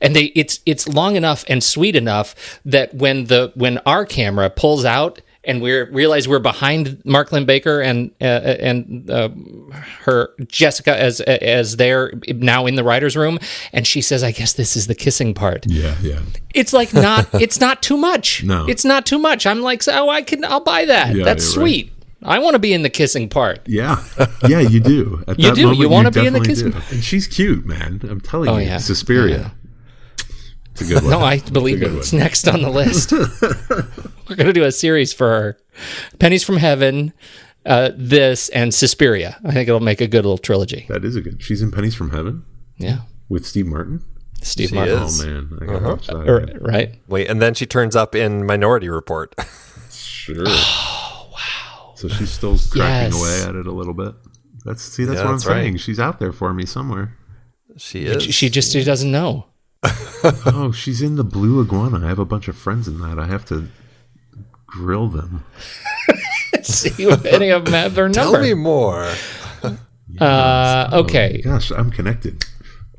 it's long enough and sweet enough that when our camera pulls out, and we realize we're behind Mark Linn-Baker and her Jessica as they're now in the writer's room, and she says, "I guess this is the kissing part." Yeah. It's like it's not too much. No, it's not too much. I'm like, I'll buy that. Yeah, that's sweet. Right. I want to be in the kissing part. Yeah, you do. At you that do. Moment, you want to be in the kissing part. And she's cute, man. I'm telling you. Yeah. Suspiria. Yeah. It's a good one. No, I believe it. It's next on the list. We're going to do a series for her. Pennies from Heaven, this, and Suspiria. I think it'll make a good little trilogy. That is a good. She's in Pennies from Heaven? Yeah. With Steve Martin? Steve Martin. Is. Oh, man. I got to watch that. Right. Wait, and then she turns up in Minority Report. Sure. Oh, wow. So she's still cracking away at it a little bit. That's what I'm saying. Right. She's out there for me somewhere. She is. She doesn't know. Oh, she's in the Blue Iguana. I have a bunch of friends in that. I have to grill them. See if any of them have their number. Tell me more. Okay. Oh, gosh, I'm connected.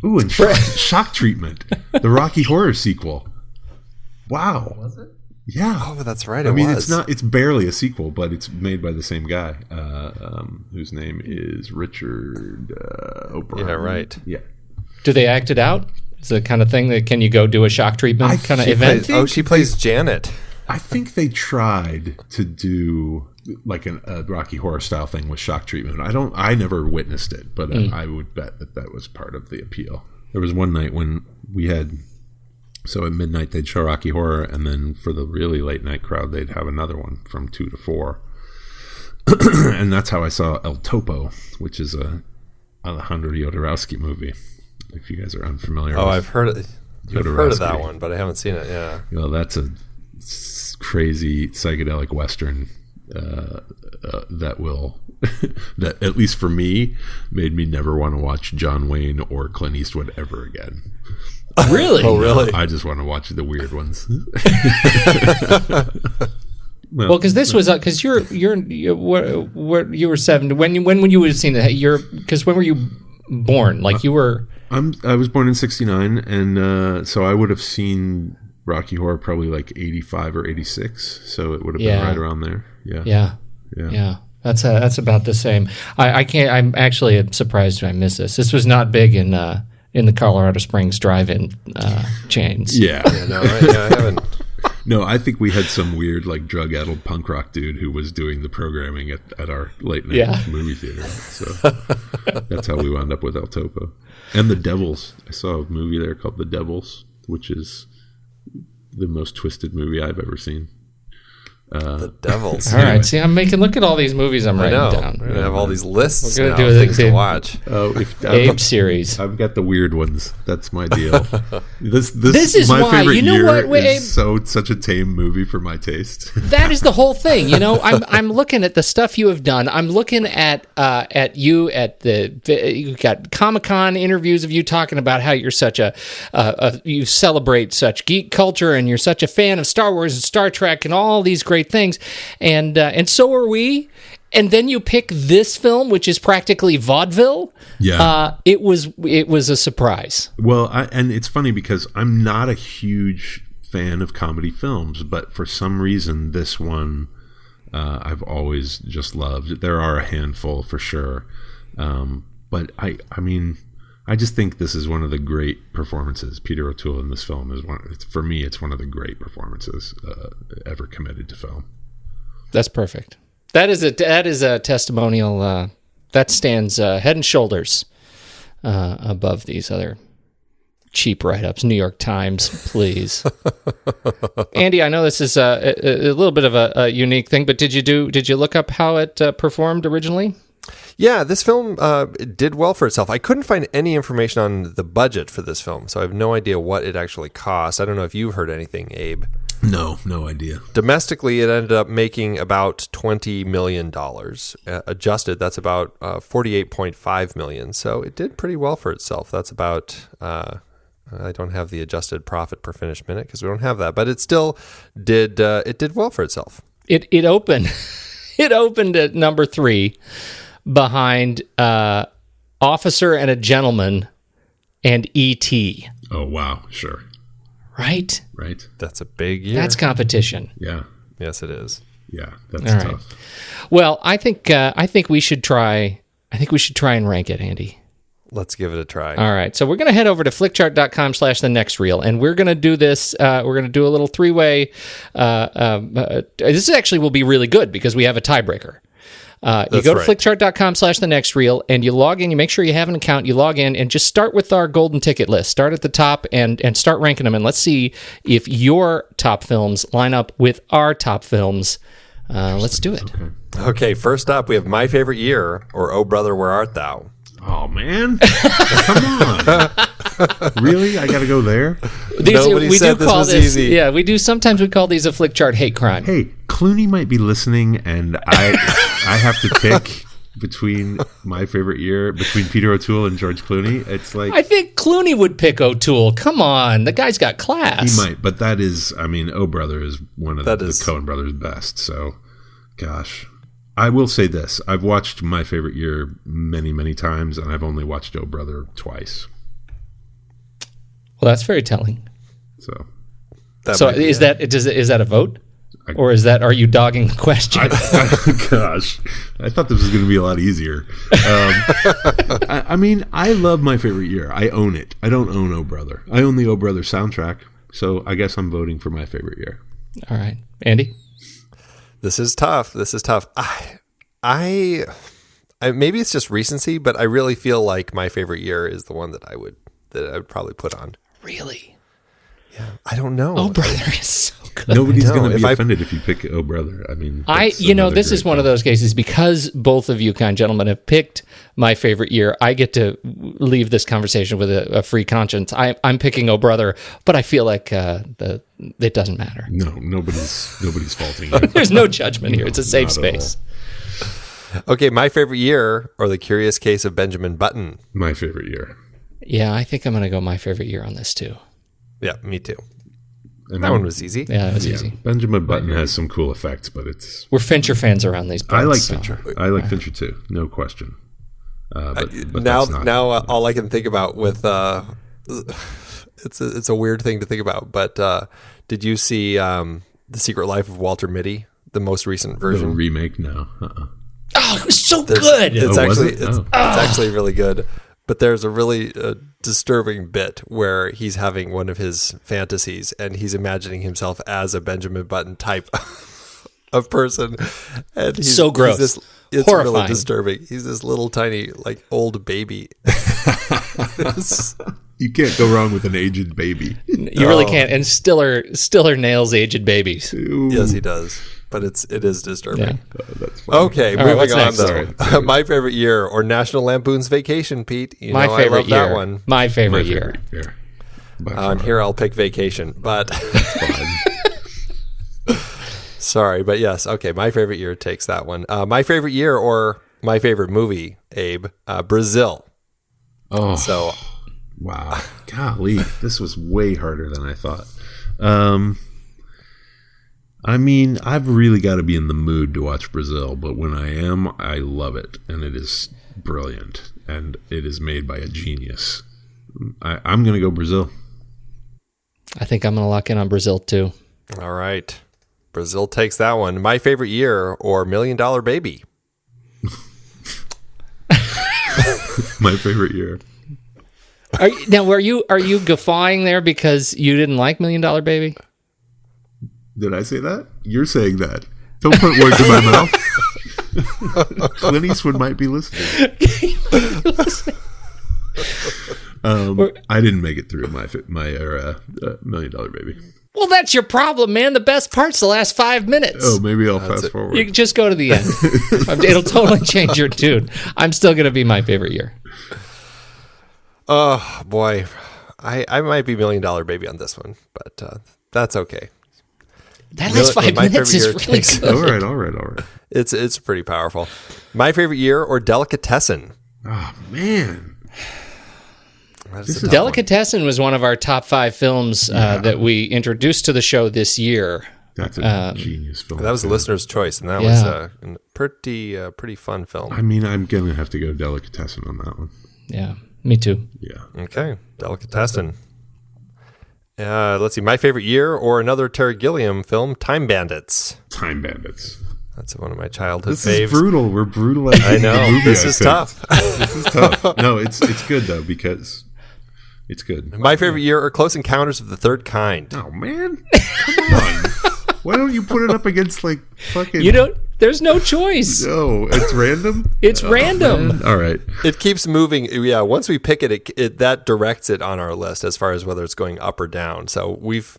Ooh, and shock Treatment, the Rocky Horror sequel. Wow. Was it? Yeah. Oh, that's right. I mean, it's barely a sequel, but it's made by the same guy, whose name is Richard O'Brien. Yeah, right. Yeah. Do they act it out? Is it the kind of thing that can you go do a shock treatment kind of event? She plays Janet. I think they tried to do like a Rocky Horror style thing with shock treatment. I never witnessed it, but I would bet that was part of the appeal. There was one night when we had, so at midnight they'd show Rocky Horror, and then for the really late night crowd they'd have another one from 2 to 4. And that's how I saw El Topo, which is a Alejandro Jodorowsky movie. If you guys are unfamiliar. Oh, I've heard of that one, but I haven't seen it. Yeah. Well, that's a crazy psychedelic Western that at least for me made me never want to watch John Wayne or Clint Eastwood ever again. Really? Oh, really? I just want to watch the weird ones. Well, because this was because you were 7. When you would have seen it? Because when were you born? Like you were. I was born in 1969, and so I would have seen Rocky Horror probably like 85 or 86. So it would have been right around there. Yeah. That's about the same. I can't. I'm actually surprised I missed this. This was not big in the Colorado Springs drive-in chains. Yeah. No, right? Yeah, I haven't. No, I think we had some weird, like, drug-addled punk rock dude who was doing the programming at our late-night movie theater. So that's how we wound up with El Topo. And The Devils. I saw a movie there called The Devils, which is the most twisted movie I've ever seen. The Devils. All right. See, look at all these movies I'm writing down. We're gonna have all these lists We're now gonna of do things to watch. Abe series. I've got the weird ones. That's my deal. This is my why. favorite You know year what, Abe? is such a tame movie for my taste. That is the whole thing. I'm looking at the stuff you have done. I'm looking at you at you got Comic-Con interviews of you talking about how you're such you celebrate such geek culture and you're such a fan of Star Wars and Star Trek and all these great things, and so are we. And then you pick this film, which is practically vaudeville. Yeah, it was a surprise. Well, and it's funny because I'm not a huge fan of comedy films, but for some reason, this one I've always just loved. There are a handful for sure, but I just think this is one of the great performances. Peter O'Toole in this film is for me, it's one of the great performances ever committed to film. That's perfect. That is a testimonial that stands head and shoulders above these other cheap write-ups. New York Times, please. Andy, I know this is a little bit of a unique thing, but did you look up how it performed originally? Yeah, this film did well for itself. I couldn't find any information on the budget for this film, so I have no idea what it actually cost. I don't know if you've heard anything, Abe. No idea. Domestically, it ended up making about $20 million. Adjusted, that's about $48.5 million. So it did pretty well for itself. That's about, I don't have the adjusted profit per finished minute because we don't have that, but it still did well for itself. It opened at number 3 behind Officer and a Gentleman and E.T. Oh, wow. Sure. Right? That's a big year. That's competition. Yeah. Yes, it is. Yeah, that's All tough. Right. Well, I think we should try. I think we should try and rank it, Andy. Let's give it a try. All right. So we're going to head over to flickchart.com/thenextreel, and we're going to do this. We're going to do a little 3-way. This actually will be really good because we have a tiebreaker. You go to flickchart.com/thenextreel and you log in. You make sure you have an account. You log in and just start with our golden ticket list. Start at the top and start ranking them. And let's see if your top films line up with our top films. Let's do it. Okay, first up, we have My Favorite Year, or Oh Brother, Where Art Thou? Oh, man. Come on. Really? I got to go there? Nobody said this was easy. Yeah, we do. Sometimes we call these a flick chart hate crime. Hey, Clooney might be listening, and I have to pick between My Favorite Year, between Peter O'Toole and George Clooney. It's like, I think Clooney would pick O'Toole. Come on. The guy's got class. He might, but that is, Oh Brother is one of the Coen brothers' best. So, gosh. I will say this. I've watched My Favorite Year many, many times, and I've only watched Oh Brother twice. Well, that's very telling. So is that a vote? Or are you dogging the question? Gosh, I thought this was going to be a lot easier. I love My Favorite Year. I own it. I don't own Oh Brother. I own the Oh Brother soundtrack, so I guess I'm voting for My Favorite Year. All right. Andy? This is tough. I maybe it's just recency, but I really feel like My Favorite Year is the one that I would probably put on. Really? Yeah. I don't know. Oh Brother is so good. Nobody's going to be offended if you pick Oh Brother. This is one of those cases because both of you kind gentlemen have picked My Favorite Year. I get to leave this conversation with a free conscience. I'm picking Oh Brother, but I feel like it doesn't matter. No, nobody's faulting you. There's no judgment here. It's a safe space. Okay, My Favorite Year, or The Curious Case of Benjamin Button. My Favorite Year. Yeah, I think I'm going to go My Favorite Year on this too. Yeah, me too. That one was easy. Yeah, it was easy. Benjamin Button has some cool effects, but we're Fincher fans around these parts. I like Fincher. I like Fincher too, no question. But now all I can think about with it's a weird thing to think about, but did you see The Secret Life of Walter Mitty, the most recent version? The remake? No. Oh, it was so good. It's actually really good. But there's a really disturbing bit where he's having one of his fantasies and he's imagining himself as a Benjamin Button type of person. And he's so gross. It's horrifying. Really disturbing. He's this little tiny, old baby. You can't go wrong with an aged baby. You really can't. And Stiller nails aged babies. Ooh. Yes, he does. but it is disturbing. Oh, that's funny. Okay, All right, moving what's on next? though. Sorry. My favorite year or National Lampoon's Vacation, Pete. You My know favorite I love year. that one. My favorite My year. favorite year. By far. And here I'll pick Vacation, but Fine. sorry, but yes. Okay, my favorite year takes that one. My favorite year or my favorite movie, Abe, Brazil. Oh, So wow. Golly, this was way harder than I thought. I mean, I've really got to be in the mood to watch Brazil, but when I am, I love it, and it is brilliant, and it is made by a genius. I'm going to go Brazil. I think I'm going to lock in on Brazil too. all right, Brazil takes that one. My favorite year or $1 Million Baby. My favorite year. Are you guffawing there because you didn't like $1 Million Baby? Did I say that? You're saying that. Don't put words in my mouth. Clint Eastwood might be listening. I didn't make it through my $1 Million Baby. Well, that's your problem, man. The best part's the last 5 minutes. Oh, maybe I'll fast forward. You can just go to the end. It'll totally change your tune. I'm still going to be my favorite year. Oh boy, I might be $1 Million Baby on this one, but that's okay. That last My 5 minutes favorite year is really takes- good. All right. It's pretty powerful. My favorite year or Delicatessen. Oh, man. That is This a is tough Delicatessen was one of our top 5 films that we introduced to the show this year. That's a genius film. one. That was the listener's choice, and that Yeah. was a pretty fun film. I mean, I'm going to have to go Delicatessen on that one. Yeah, me too. Yeah. Okay, Delicatessen. Let's see. My favorite year or another Terry Gilliam film, Time Bandits. Time Bandits. That's one of my childhood This faves. is brutal. We're brutalizing I know. the movie, This I is think. tough. This is tough. No, it's good, though, because it's good. My favorite year or Close Encounters of the Third Kind. Oh, man. Come on. Why don't you put it up against, like, fucking... You don't. There's no choice. No, it's random? It's random. Man. All right. It keeps moving. Yeah, once we pick it, that directs it on our list as far as whether it's going up or down. So we've,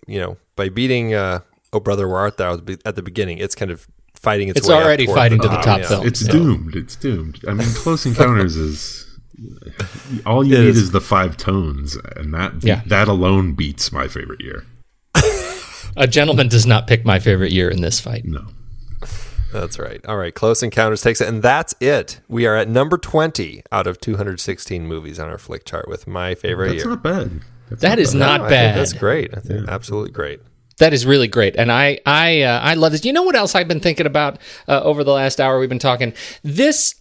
by beating Oh Brother, Where Art Thou at the beginning, it's kind of fighting its It's way up already toward fighting to the top. top Yeah. film. It's doomed. It's doomed. I mean, Close Encounters is... All you It need is. is the 5 tones, and that alone beats my favorite year. A gentleman does not pick my favorite year in this fight. No. That's right. All right, Close Encounters takes it, and that's it. We are at number 20 out of 216 movies on our flick chart with my favorite That's year. not bad. That is No, not I think bad. that's great. I think absolutely great. That is really great, and I love this. You know what else I've been thinking about over the last hour? We've been talking this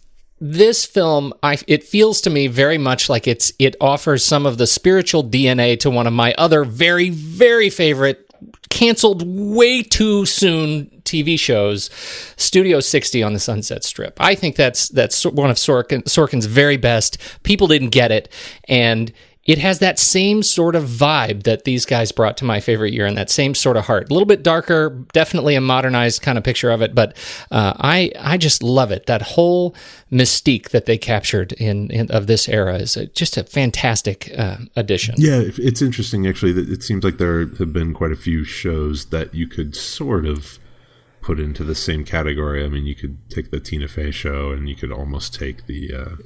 film. It feels to me very much like it offers some of the spiritual DNA to one of my other very, very favorite, canceled way too soon TV shows, Studio 60 on the Sunset Strip. I think that's one of Sorkin's very best. People didn't get it, and it has that same sort of vibe that these guys brought to my favorite year, and that same sort of heart. A little bit darker, definitely a modernized kind of picture of it, but I just love it. That whole mystique that they captured of this era is just a fantastic addition. Yeah, it's interesting, actually, that it seems like there have been quite a few shows that you could sort of put into the same category. I mean, you could take the Tina Fey show, and you could almost take the...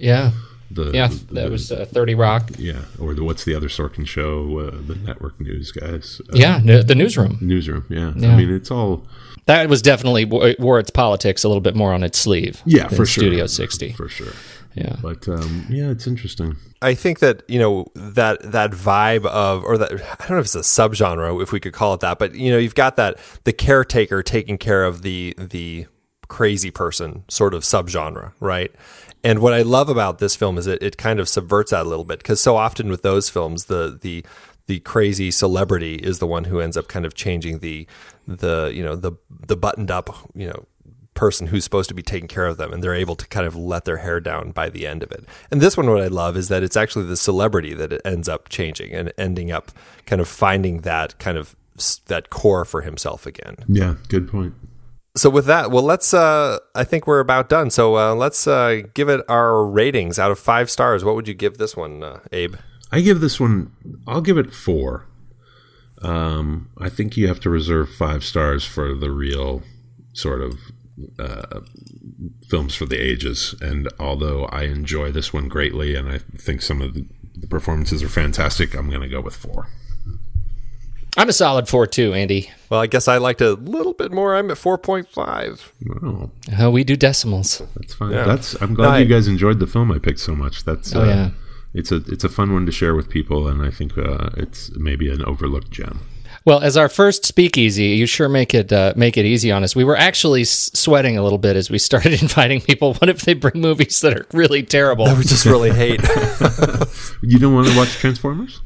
That was 30 Rock. Yeah, or what's the other Sorkin show? The network news guys. The Newsroom. Newsroom, yeah. Yeah. I mean, it's all... That was definitely wore its politics a little bit more on its sleeve. Yeah, than for sure. Studio 60. For sure. Yeah. But, it's interesting. I think that, that vibe of, or that, I don't know if it's a subgenre, if we could call it that, but, you've got the caretaker taking care of the crazy person sort of subgenre, right? And what I love about this film is it kind of subverts that a little bit, because so often with those films, the crazy celebrity is the one who ends up kind of changing the buttoned up, person who's supposed to be taking care of them, and they're able to kind of let their hair down by the end of it. And this one, what I love is that it's actually the celebrity that it ends up changing and ending up kind of finding that kind of that core for himself again. Yeah, good point. So with that, well, let's, I think we're about done. So let's give it our ratings out of 5 stars. What would you give this one, Abe? I give this one, I'll give it 4. I think you have to reserve 5 stars for the real sort of films for the ages. And although I enjoy this one greatly, and I think some of the performances are fantastic, I'm going to go with 4. I'm a solid 4 too, Andy. Well, I guess I liked it a little bit more. I'm at 4.5. Wow. We do decimals. That's fine. Yeah. I'm glad you guys enjoyed the film I picked so much. That's yeah. It's a fun one to share with people, and I think it's maybe an overlooked gem. Well, as our first speakeasy, you sure make it easy on us. We were actually sweating a little bit as we started inviting people. What if they bring movies that are really terrible? That we just really hate. You don't want to watch Transformers?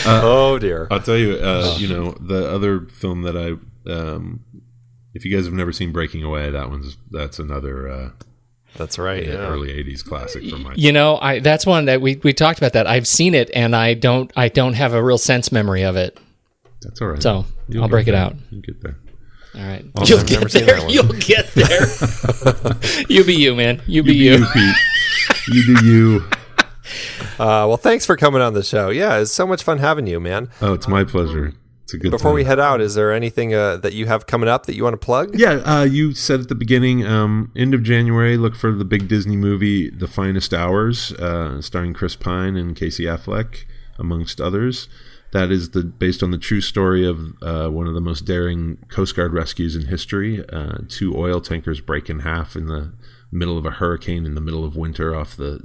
Oh dear! I'll tell you. The other film that if you guys have never seen Breaking Away, that's another. That's right. Yeah. Early '80s classic for my. That's one that we talked about. That I've seen it, and I don't have a real sense memory of it. That's all right. So I'll break it out. You get there. All right. Also, I've never seen that one. You'll get there. You be you, man. You be you. Pete. You do you. Well, thanks for coming on the show. Yeah, it's so much fun having you, man. Oh, it's my pleasure. It's a good Before time. we head out, is there anything that you have coming up that you want to plug? Yeah, you said at the beginning, end of January, look for the big Disney movie, The Finest Hours, starring Chris Pine and Casey Affleck, amongst others. That is based on the true story of one of the most daring Coast Guard rescues in history. 2 oil tankers break in half in the middle of a hurricane in the middle of winter off the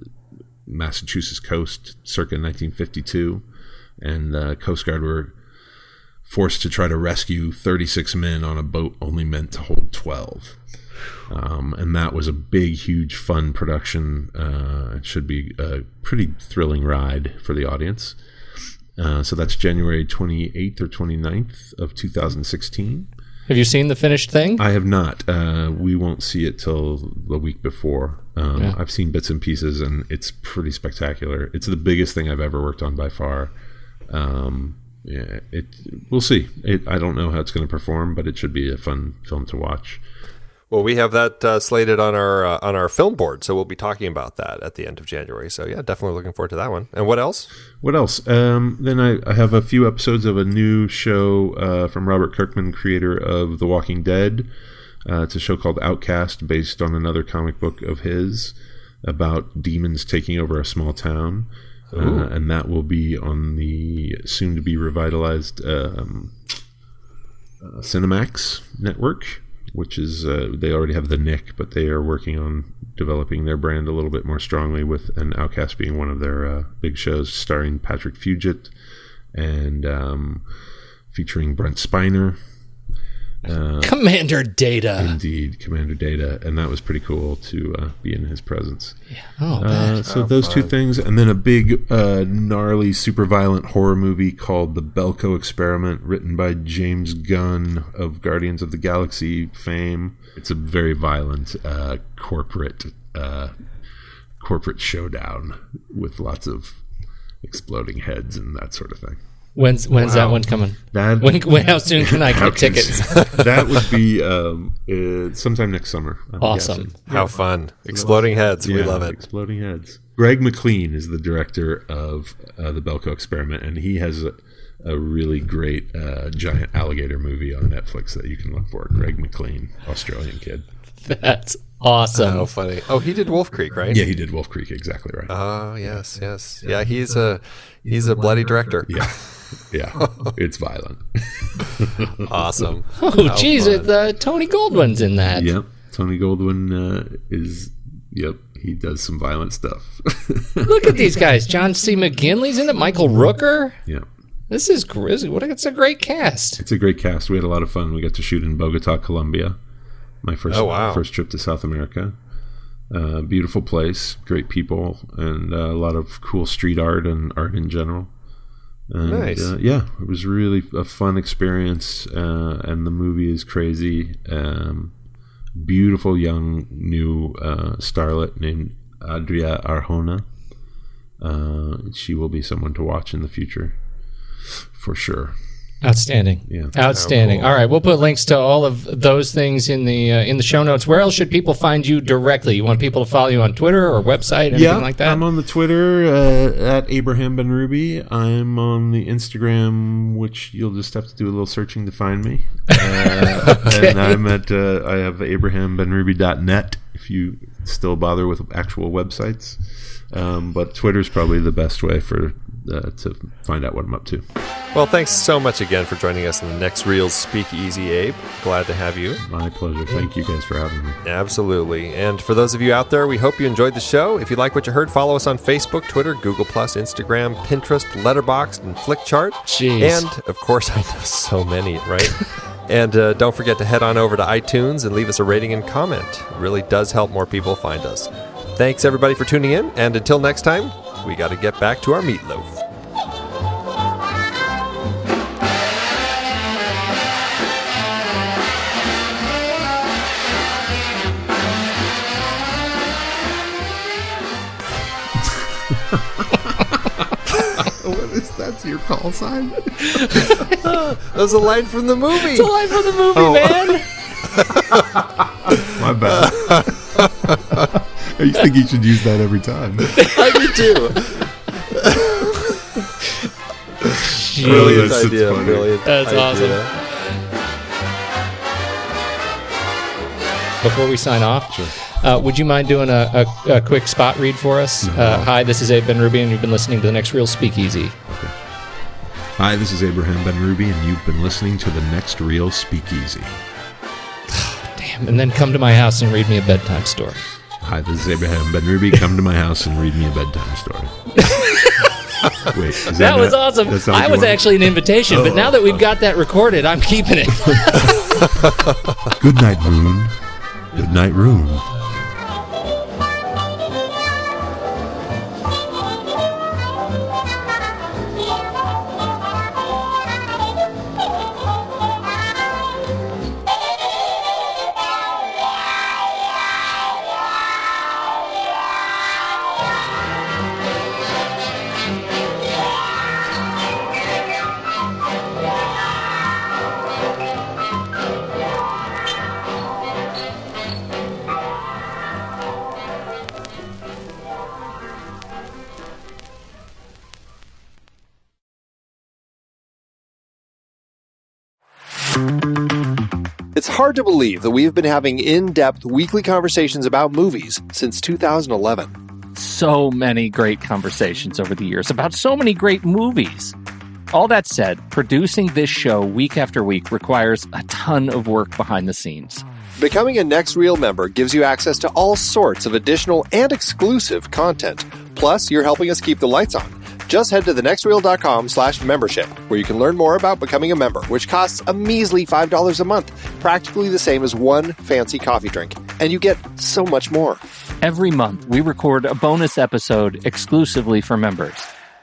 Massachusetts coast circa 1952. And Coast Guard were forced to try to rescue 36 men on a boat only meant to hold 12. And that was a big, huge, fun production. It should be a pretty thrilling ride for the audience. So that's January 28th or 29th of 2016. Have you seen the finished thing? I have not. We won't see it till the week before. I've seen bits and pieces, and it's pretty spectacular. It's the biggest thing I've ever worked on by far. We'll see. I don't know how it's going to perform, but it should be a fun film to watch. Well, we have that slated on our film board, so we'll be talking about that at the end of January. So yeah, definitely looking forward to that one. And what else? Then I have a few episodes of a new show from Robert Kirkman, creator of The Walking Dead. It's a show called Outcast, based on another comic book of his about demons taking over a small town. And that will be on the soon-to-be revitalized Cinemax network, which is, they already have the Nick, but they are working on developing their brand a little bit more strongly, with an Outcast being one of their big shows, starring Patrick Fugit and featuring Brent Spiner. Commander Data. Indeed, Commander Data. And that was pretty cool to be in his presence. Yeah. So those two things. And then a big, gnarly, super violent horror movie called The Belko Experiment, written by James Gunn of Guardians of the Galaxy fame. It's a very violent corporate showdown with lots of exploding heads and that sort of thing. When's that one coming? How soon can I get tickets? That would be sometime next summer. I'm Awesome. guessing. How fun. Exploding heads. We love it. Exploding heads. Greg McLean is the director of The Belko Experiment, and he has a really great giant alligator movie on Netflix that you can look for. Greg McLean, Australian kid. That's awesome. How funny. Oh, he did Wolf Creek, right? Yeah, he did Wolf Creek, exactly right. Oh, yes. Yeah, he's a bloody director. Yeah, it's violent. Awesome. Oh, geez, Tony Goldwyn's in that. Yep, Tony Goldwyn he does some violent stuff. Look at these guys. John C. McGinley's in it. Michael Rooker. Yeah. This is crazy. It's a great cast. It's a great cast. We had a lot of fun. We got to shoot in Bogota, Colombia. My first trip to South America. Beautiful place, great people, and a lot of cool street art and art in general. And, nice. It was really a fun experience, and the movie is crazy. Beautiful young new starlet named Adria Arjona. She will be someone to watch in the future, for sure. Outstanding. Yeah. Outstanding. Oh, cool. All right, we'll put links to all of those things in the show notes. Where else should people find you directly? You want people to follow you on Twitter or website, anything like that? I'm on the Twitter at Abraham Benrubi. I'm on the Instagram, which you'll just have to do a little searching to find me. Okay. And I'm at I have abrahambenrubi.net if you still bother with actual websites. But Twitter's probably the best way for to find out what I'm up to. Well, thanks so much again for joining us in the Next Reel's Speakeasy, Abe. Glad to have you. My pleasure. Thank you guys for having me. Absolutely. And for those of you out there, we hope you enjoyed the show. If you like what you heard, follow us on Facebook, Twitter, Google+, Instagram, Pinterest, Letterboxd, and Flickchart. Jeez. And, of course, I know so many, right? And don't forget to head on over to iTunes and leave us a rating and comment. It really does help more people find us. Thanks, everybody, for tuning in. And until next time, we got to get back to our meatloaf. What is that's your call sign? That was a line from the movie. It's a line from the movie, man. My bad. I think you should use that every time. I do too. Brilliant That's idea. funny. Brilliant. That's idea. awesome. Before we sign off, would you mind doing a quick spot read for us? Hi, this is Abe Benrubi, and you've been listening to the Next Real Speakeasy. Okay. Hi, this is Abraham Benrubi, and you've been listening to the Next Real Speakeasy. Damn, and then come to my house and read me a bedtime story. Hi, this is Abraham Benrubi. Come to my house and read me a bedtime story. Wait, is That was not- awesome. that's not I what you was want? actually an invitation, but now that we've got that recorded, I'm keeping it. Good night, Moon. Good night, Room. It's hard to believe that we have been having in-depth weekly conversations about movies since 2011. So many great conversations over the years about so many great movies. All that said, producing this show week after week requires a ton of work behind the scenes. Becoming a Next Reel member gives you access to all sorts of additional and exclusive content. Plus, you're helping us keep the lights on. Just head to thenextreel.com/membership, where you can learn more about becoming a member, which costs a measly $5 a month, practically the same as one fancy coffee drink. And you get so much more. Every month, we record a bonus episode exclusively for members.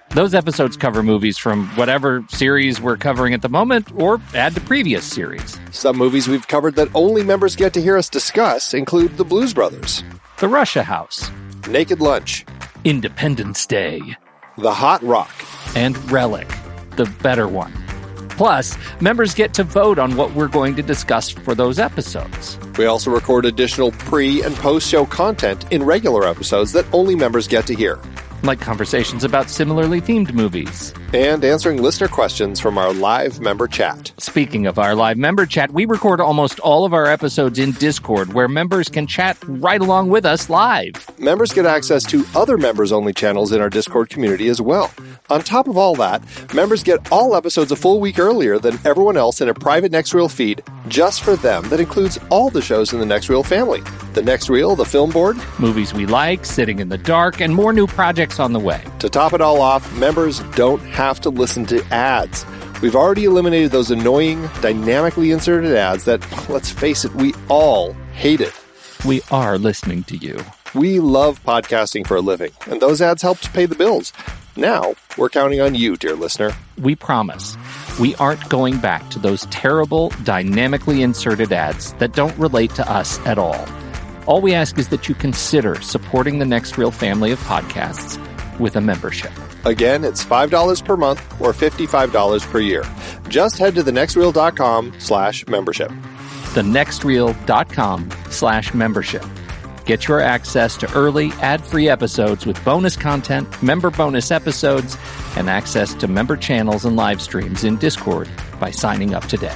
Those episodes cover movies from whatever series we're covering at the moment, or add to previous series. Some movies we've covered that only members get to hear us discuss include The Blues Brothers, The Russia House, Naked Lunch, Independence Day, The Hot Rock, and Relic, the better one. Plus, members get to vote on what we're going to discuss for those episodes. We also record additional pre- and post-show content in regular episodes that only members get to hear. Like conversations about similarly themed movies. And answering listener questions from our live member chat. Speaking of our live member chat, we record almost all of our episodes in Discord, where members can chat right along with us live. Members get access to other members-only channels in our Discord community as well. On top of all that, members get all episodes a full week earlier than everyone else in a private Next Reel feed just for them that includes all the shows in the Next Reel family. The Next Reel, the Film Board, movies we like, Sitting in the Dark, and more new projects on the way. To top it all off, members don't have to listen to ads. We've already eliminated those annoying, dynamically inserted ads that, let's face it, we all hated. We are listening to you. We love podcasting for a living, and those ads help to pay the bills. Now, we're counting on you, dear listener. We promise. We aren't going back to those terrible, dynamically inserted ads that don't relate to us at all. All we ask is that you consider supporting the Next Reel family of podcasts with a membership. Again, it's $5 per month or $55 per year. Just head to thenextreel.com/membership. thenextreel.com/membership. Get your access to early, ad-free episodes with bonus content, member bonus episodes, and access to member channels and live streams in Discord by signing up today.